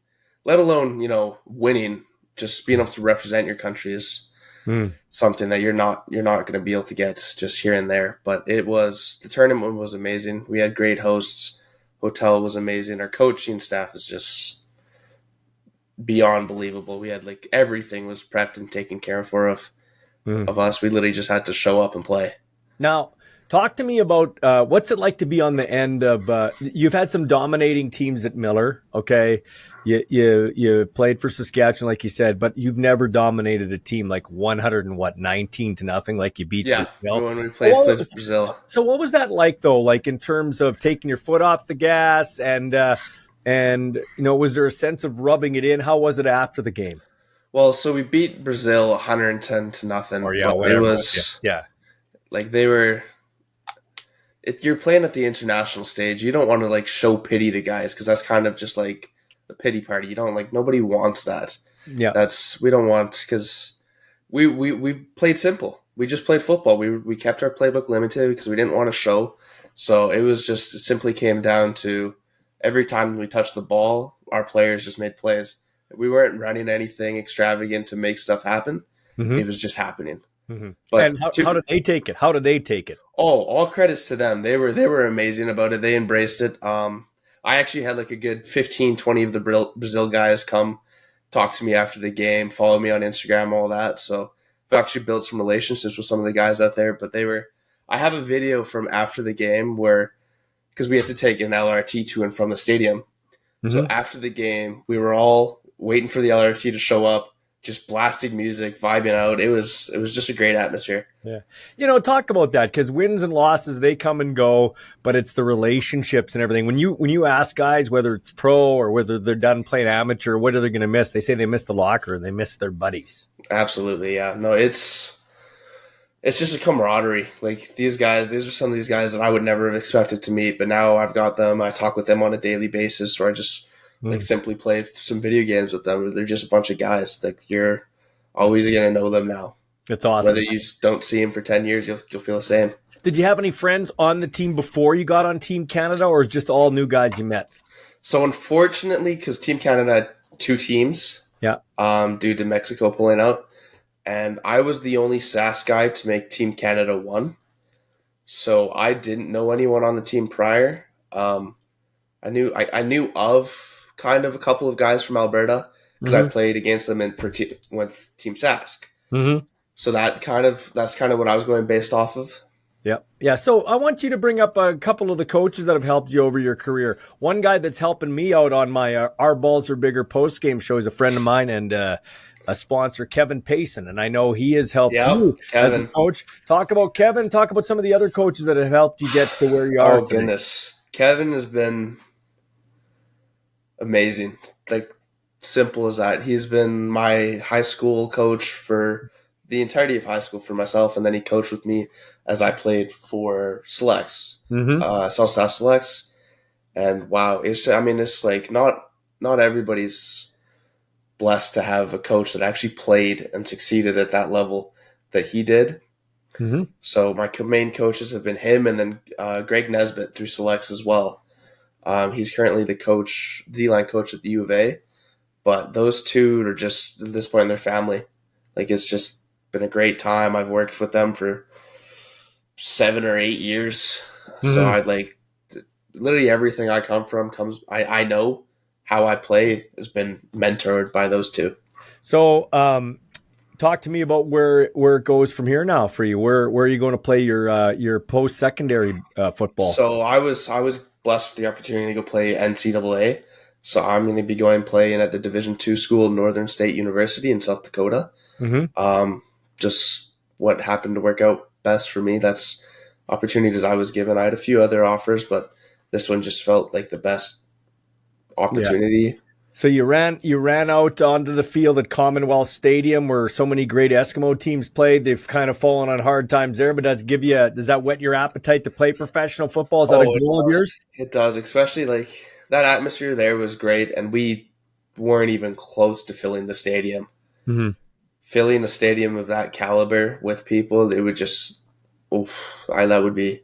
let alone, winning. Just being able to represent your country is something that you're not going to be able to get just here and there. But the tournament was amazing. We had great hosts. Hotel was amazing. Our coaching staff is just beyond believable. We had everything was prepped and taken care of us. We literally just had to show up and play. Now, talk to me about what's it like to be on the end of. You've had some dominating teams at Miller, okay? You played for Saskatchewan, like you said, but you've never dominated a team like 19-0, like you beat Brazil. When we played with Brazil. So what was that like, though? Like in terms of taking your foot off the gas, and was there a sense of rubbing it in? How was it after the game? Well, so we beat Brazil 110-0. Or but it was they were. You're playing at the international stage. You don't want to show pity to guys because that's kind of just like a pity party. You don't nobody wants that. Yeah, we don't want because we played simple. We just played football. We kept our playbook limited because we didn't want to show. So it simply came down to every time we touched the ball, our players just made plays. We weren't running anything extravagant to make stuff happen. It was just happening. But and how did they take it? Oh, all credits to them. They were amazing about it. They embraced it. I actually had a good 15-20 of the Brazil guys come talk to me after the game, follow me on Instagram, all that. So I've actually built some relationships with some of the guys out there. But I have a video from after the game because we had to take an LRT to and from the stadium. So after the game, we were all waiting for the LRT to show up, just blasting music, vibing out. It was just a great atmosphere. Yeah. Talk about that, because wins and losses, they come and go, but it's the relationships and everything. When you ask guys whether it's pro or whether they're done playing amateur, what are they going to miss? They say they miss the locker and they miss their buddies. Absolutely, yeah. No, it's just a camaraderie. These are some of these guys that I would never have expected to meet, but now I've got them. I talk with them on a daily basis, or I just simply play some video games with them. They're just a bunch of guys. You're always going to know them now. It's awesome. Whether you don't see them for 10 years, you'll feel the same. Did you have any friends on the team before you got on Team Canada, or is it just all new guys you met? So unfortunately, because Team Canada had 2 teams, due to Mexico pulling out, and I was the only SAS guy to make Team Canada 1. So I didn't know anyone on the team prior. I knew of kind of a couple of guys from Alberta because I played against them with Team Sask. So that's kind of what I was going based off of. Yeah. So I want you to bring up a couple of the coaches that have helped you over your career. One guy that's helping me out on my Our Balls Are Bigger post-game show is a friend of mine and a sponsor, Kevin Payson. And I know he has helped you as a coach. Talk about Kevin. Talk about some of the other coaches that have helped you get to where you are today. Goodness. Kevin has been amazing. Simple as that. He's been my high school coach for the entirety of high school for myself, and then he coached with me as I played for Selects, South South Selects. And wow, it's not everybody's blessed to have a coach that actually played and succeeded at that level that he did. So my main coaches have been him, and then Greg Nesbitt through Selects as well. He's currently the D-line coach at the U of A, but those two are just at this point in their family. It's just been a great time. I've worked with them for 7 or 8 years. So I literally everything I come from I know how I play has been mentored by those two. So, talk to me about where it goes from here now for you. Where are you going to play your post-secondary football? So I was blessed with the opportunity to go play NCAA. So I'm going to be playing at the Division II school, Northern State University in South Dakota. Just what happened to work out best for me. That's opportunities I was given. I had a few other offers, but this one just felt like the best opportunity. So you ran out onto the field at Commonwealth Stadium where so many great Eskimo teams played. They've kind of fallen on hard times there, but does that whet your appetite to play professional football? Is that a goal of yours? It does, especially like that atmosphere there was great, and we weren't even close to filling the stadium. Mm-hmm. Filling a stadium of that caliber with people, it would just, that would be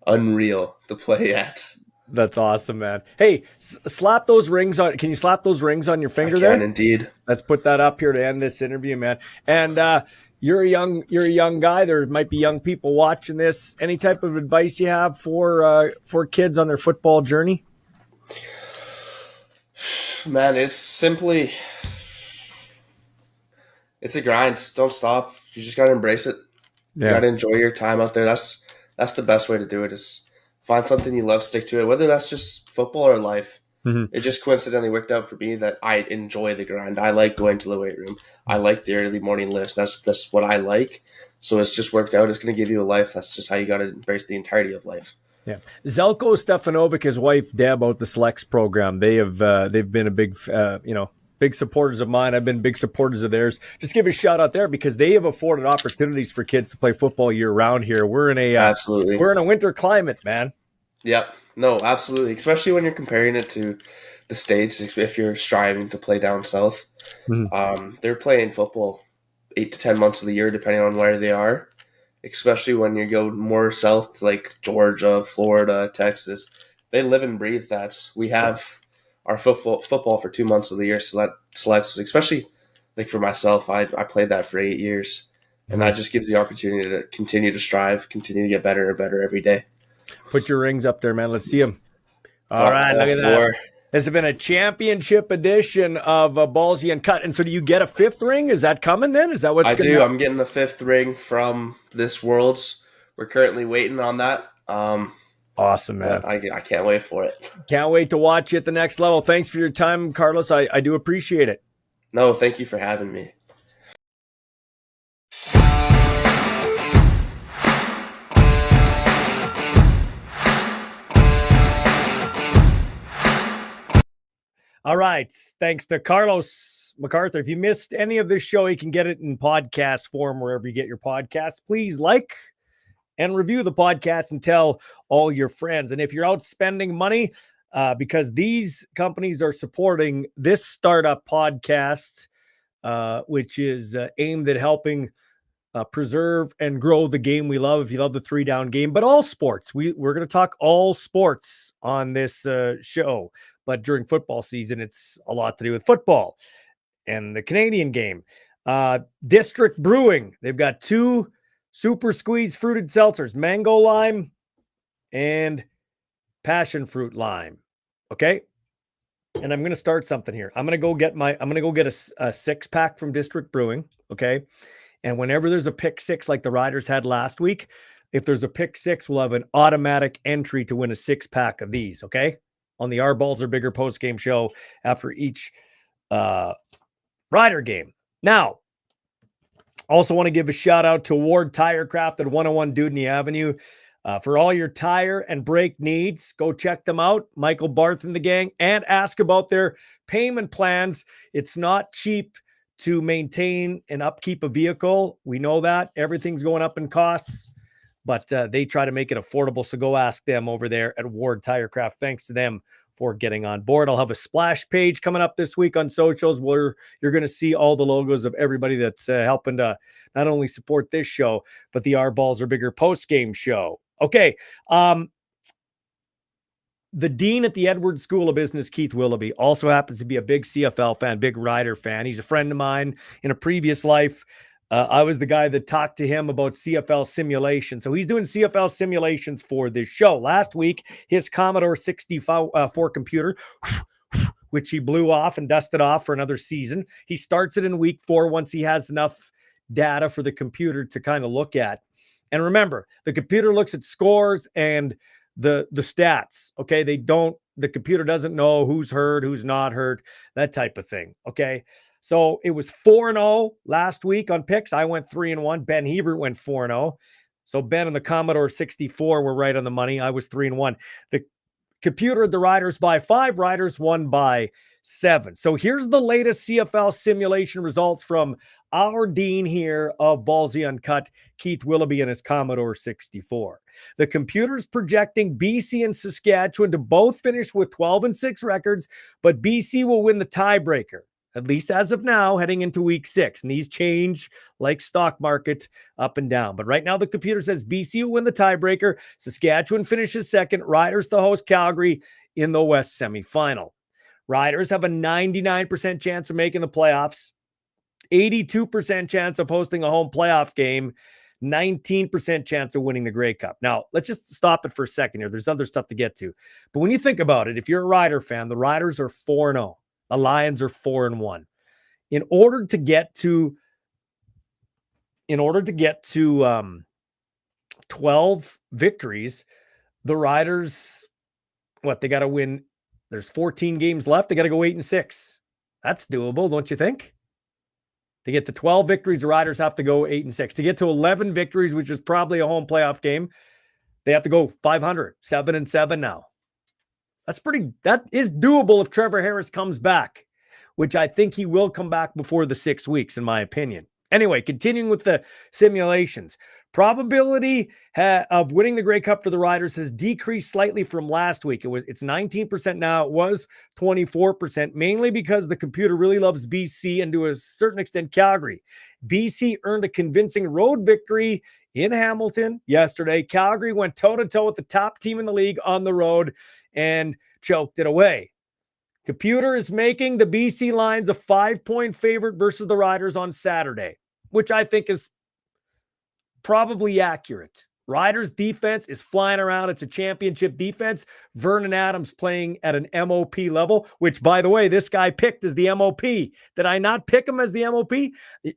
unreal to play at. That's awesome, man. Hey, slap those rings on. Can you slap those rings on your finger there? I can indeed. Let's put that up here to end this interview, man. And you're a young guy. There might be young people watching this. Any type of advice you have for kids on their football journey? Man, it's a grind. Don't stop. You just got to embrace it. You got to enjoy your time out there. That's the best way to do it, is find something you love, stick to it, whether that's just football or life. Mm-hmm. It just coincidentally worked out for me that I enjoy the grind. I like going to the weight room. I like the early morning lifts. That's what I like. So it's just worked out. It's going to give you a life. That's just how you got to embrace the entirety of life. Yeah. Zelko Stefanovic, his wife Deb, out the Selects program. They've been a big big supporters of mine. I've been big supporters of theirs. Just give a shout out there because they have afforded opportunities for kids to play football year round here. We're in a winter climate, man. Yep. No, absolutely. Especially when you're comparing it to the States, if you're striving to play down south. Mm-hmm. They're playing football 8 to 10 months of the year, depending on where they are. Especially when you go more south to like Georgia, Florida, Texas. They live and breathe that. We have our football for 2 months of the year selects, especially like for myself, I played that for 8 years, and that just gives the opportunity to continue to strive, continue to get better and better every day. Put your rings up there, man. Let's see them. All right, look at that. This has been a championship edition of Ballsy Uncut. And so do you get a 5th ring? Is that coming then? Is that what's going to happen? I'm getting the 5th ring from this Worlds. We're currently waiting on that. Awesome, man. I can't wait for it. Can't wait to watch you at the next level. Thanks for your time, Carlos. I do appreciate it. No, thank you for having me. All right. Thanks to Carlos McArthur. If you missed any of this show, you can get it in podcast form wherever you get your podcasts. Please like and review the podcast and tell all your friends. And if you're out spending money, because these companies are supporting this startup podcast, which is aimed at helping preserve and grow the game we love. If you love the 3-down game, but all sports, we're going to talk all sports on this show. But during football season, it's a lot to do with football and the Canadian game. District Brewing, they've got 2 super squeeze fruited seltzers, mango lime and passion fruit lime. Okay. And I'm going to start something here. I'm going to go get a 6-pack from District Brewing. Okay. And whenever there's a pick 6, like the Riders had last week, if there's a pick 6, we'll have an automatic entry to win a 6-pack of these. Okay. On the Our Balls Are Bigger post-game show after each Rider game. Now, also want to give a shout out to Ward Tire Craft at 101 Dudney Avenue. For all your tire and brake needs, go check them out. Michael Barth and the gang, and ask about their payment plans. It's not cheap to maintain and upkeep a vehicle. We know that. Everything's going up in costs. But they try to make it affordable, so go ask them over there at Ward Tire Craft. Thanks to them for getting on board. I'll have a splash page coming up this week on socials where you're going to see all the logos of everybody that's helping to not only support this show, but the Our Balls Are Bigger post-game show. Okay. The dean at the Edwards School of Business, Keith Willoughby, also happens to be a big CFL fan, big Rider fan. He's a friend of mine in a previous life. I was the guy that talked to him about CFL simulation. So he's doing CFL simulations for this show. Last week, his Commodore 64 computer, which he blew off and dusted off for another season. He starts it in week 4 once he has enough data for the computer to kind of look at. And remember, the computer looks at scores and the stats. Okay. The computer doesn't know who's hurt, who's not hurt, that type of thing. Okay. So it was 4-0 last week on picks. I went 3-1. Ben Hebert went 4-0. So Ben and the Commodore 64 were right on the money. I was 3-1. The Computer, the Riders by 5. Riders won by 7. So here's the latest CFL simulation results from our dean here of Ballsy Uncut, Keith Willoughby and his Commodore 64. The computer's projecting BC and Saskatchewan to both finish with 12-6 records, but BC will win the tiebreaker, at least as of now, heading into week 6. And these change like stock market up and down. But right now, the computer says BC will win the tiebreaker. Saskatchewan finishes second. Riders to host Calgary in the West semifinal. Riders have a 99% chance of making the playoffs, 82% chance of hosting a home playoff game, 19% chance of winning the Grey Cup. Now, let's just stop it for a second here. There's other stuff to get to. But when you think about it, if you're a Rider fan, the Riders are 4-0. The Lions are 4-1. In order to get to 12 victories, the Riders, they got to win. There's 14 games left. They got to go 8-6. That's doable, don't you think? To get to 12 victories, the Riders have to go 8-6. To get to 11 victories, which is probably a home playoff game, they have to go 500, 7-7 now. That is doable if Trevor Harris comes back, which I think he will come back before the 6 weeks, in my opinion. Anyway, continuing with the simulations. Probability of winning the Grey Cup for the Riders has decreased slightly from last week. It's 19% now. It was 24%, mainly because the computer really loves BC and to a certain extent Calgary. BC earned a convincing road victory in Hamilton yesterday. Calgary went toe-to-toe with the top team in the league on the road and choked it away. Computer is making the BC Lions a 5-point favorite versus the Riders on Saturday, which I think is probably accurate. Riders defense is flying around. It's a championship defense. Vernon Adams playing at an MOP level, which, by the way, this guy picked as the MOP. Did I not pick him as the MOP?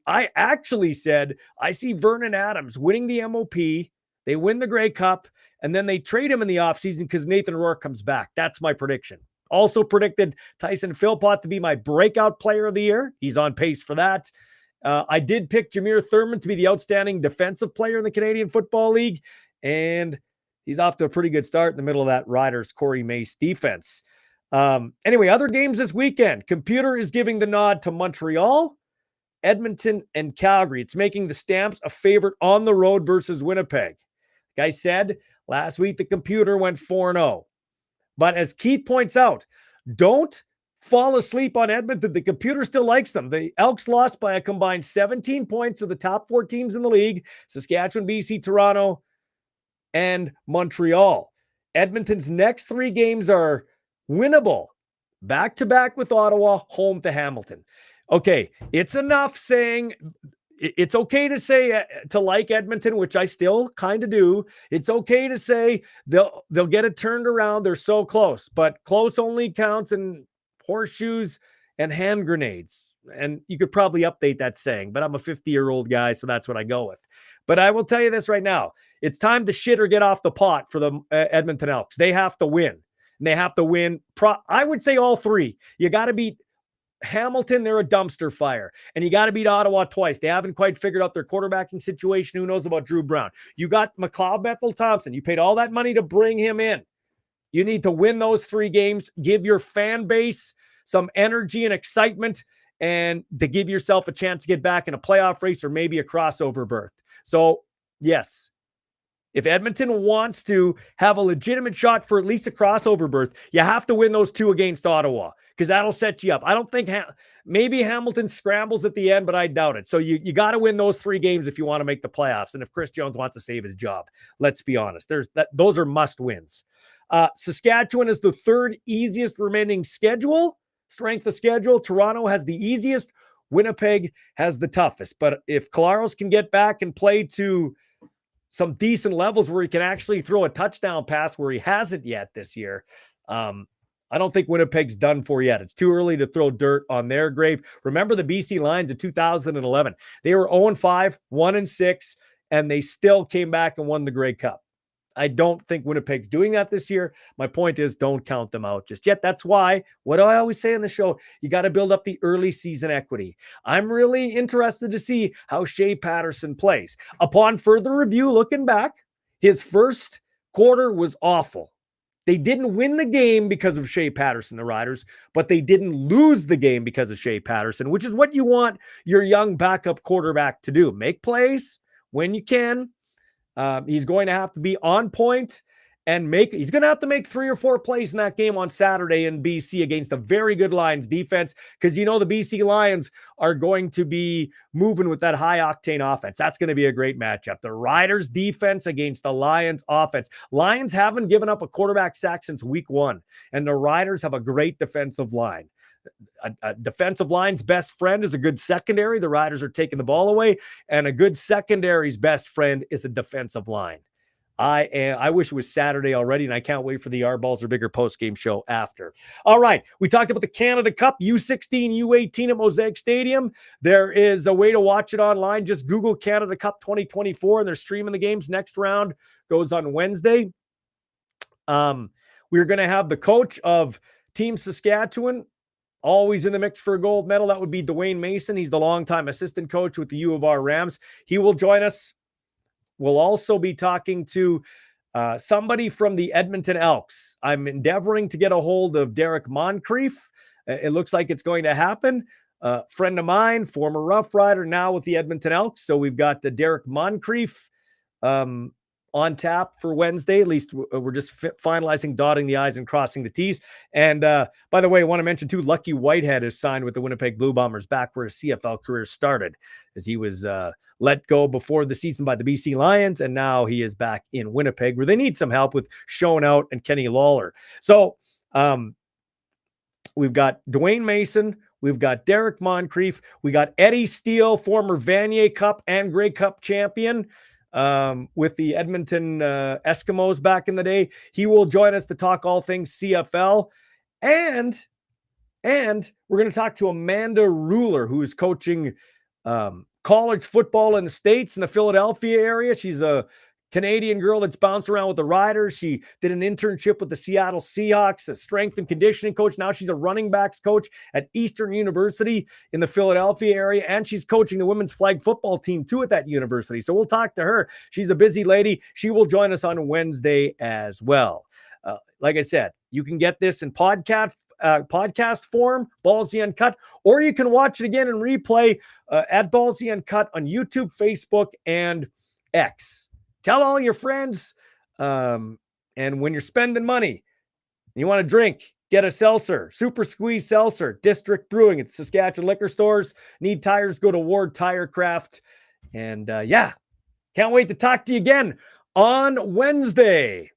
I actually said I see Vernon Adams winning the MOP. They win the Grey Cup, and then they trade him in the offseason because Nathan Rourke comes back. That's my prediction. Also predicted Tyson Philpott to be my breakout player of the year. He's on pace for that. I did pick Jameer Thurman to be the outstanding defensive player in the Canadian Football League, and he's off to a pretty good start in the middle of that Riders Corey Mace defense. Anyway, other games this weekend. Computer is giving the nod to Montreal, Edmonton, and Calgary. It's making the Stamps a favorite on the road versus Winnipeg. Like I said, last week the computer went 4-0. But as Keith points out, don't fall asleep on Edmonton. The computer still likes them. The Elks lost by a combined 17 points to the top 4 teams in the league: Saskatchewan, BC, Toronto, and Montreal. Edmonton's next 3 games are winnable. Back-to-back with Ottawa, home to Hamilton. Okay, it's enough saying it's okay to say to like Edmonton, which I still kind of do. It's okay to say they'll get it turned around. They're so close, but close only counts in horseshoes and hand grenades. And you could probably update that saying, but I'm a 50-year-old guy, so that's what I go with. But I will tell you this right now. It's time to shit or get off the pot for the Edmonton Elks. They have to win. And they have to win. I would say all 3. You got to beat Hamilton. They're a dumpster fire. And you got to beat Ottawa twice. They haven't quite figured out their quarterbacking situation. Who knows about Drew Brown? You got McLeod Bethel-Thompson. You paid all that money to bring him in. You need to win those 3 games, give your fan base some energy and excitement, and to give yourself a chance to get back in a playoff race or maybe a crossover berth. So, yes, if Edmonton wants to have a legitimate shot for at least a crossover berth, you have to win those 2 against Ottawa because that'll set you up. I don't think maybe Hamilton scrambles at the end, but I doubt it. So you got to win those 3 games if you want to make the playoffs. And if Chris Jones wants to save his job, let's be honest, those are must wins. Saskatchewan is the 3rd easiest remaining strength of schedule. Toronto has the easiest. Winnipeg has the toughest. But if Collaros can get back and play to some decent levels where he can actually throw a touchdown pass where he hasn't yet this year, I don't think Winnipeg's done for yet. It's too early to throw dirt on their grave. Remember the BC Lions in 2011. They were 0-5, 1-6, and they still came back and won the Grey Cup. I don't think Winnipeg's doing that this year. My point is, don't count them out just yet. That's why, what do I always say in the show? You got to build up the early season equity. I'm really interested to see how Shea Patterson plays. Upon further review, looking back, his first quarter was awful. They didn't win the game because of Shea Patterson, the Riders, but they didn't lose the game because of Shea Patterson, which is what you want your young backup quarterback to do. Make plays when you can. He's going to have to be on point and he's going to have to make 3 or 4 plays in that game on Saturday in BC against a very good Lions defense, because the BC Lions are going to be moving with that high octane offense. That's going to be a great matchup. The Riders defense against the Lions offense. Lions haven't given up a quarterback sack since week 1, and the Riders have a great defensive line. A defensive line's best friend is a good secondary. The Riders are taking the ball away, and a good secondary's best friend is a defensive line. I wish it was Saturday already, and I can't wait for the Our Balls Are Bigger postgame show after. All right, we talked about the Canada Cup, U16, U18 at Mosaic Stadium. There is a way to watch it online. Just Google Canada Cup 2024, and they're streaming the games. Next round goes on Wednesday. We're going to have the coach of Team Saskatchewan, always in the mix for a gold medal. That would be Dwayne Mason. He's the longtime assistant coach with the U of R Rams. He will join us. We'll also be talking to somebody from the Edmonton Elks. I'm endeavoring to get a hold of Derek Moncrief. It looks like it's going to happen. Friend of mine, former Rough Rider, now with the Edmonton Elks. So we've got Derek Moncrief on tap for Wednesday. At least we're just finalizing, dotting the I's and crossing the T's. And by the way, I want to mention too, Lucky Whitehead is signed with the Winnipeg Blue Bombers, back where his CFL career started, as he was let go before the season by the BC Lions. And now he is back in Winnipeg, where they need some help with Sean Out and Kenny Lawler. So we've got Dwayne Mason. We've got Derek Moncrief. We got Eddie Steele, former Vanier Cup and Grey Cup champion, with the Edmonton Eskimos back in the day. He will join us to talk all things CFL. And we're going to talk to Amanda Ruler, who is coaching college football in the States, in the Philadelphia area. She's a Canadian girl that's bounced around with the Riders. She did an internship with the Seattle Seahawks, a strength and conditioning coach. Now she's a running backs coach at Eastern University in the Philadelphia area, and she's coaching the women's flag football team too at that university. So we'll talk to her. She's a busy lady. She will join us on Wednesday as well. Like I said, you can get this in podcast form, Ballsy Uncut, or you can watch it again and replay at Ballsy Uncut on YouTube, Facebook, and X. Tell all your friends, and when you're spending money and you want to drink, get a seltzer, Super Squeeze Seltzer, District Brewing at Saskatchewan liquor stores. Need tires, go to Ward Tire Craft. And can't wait to talk to you again on Wednesday.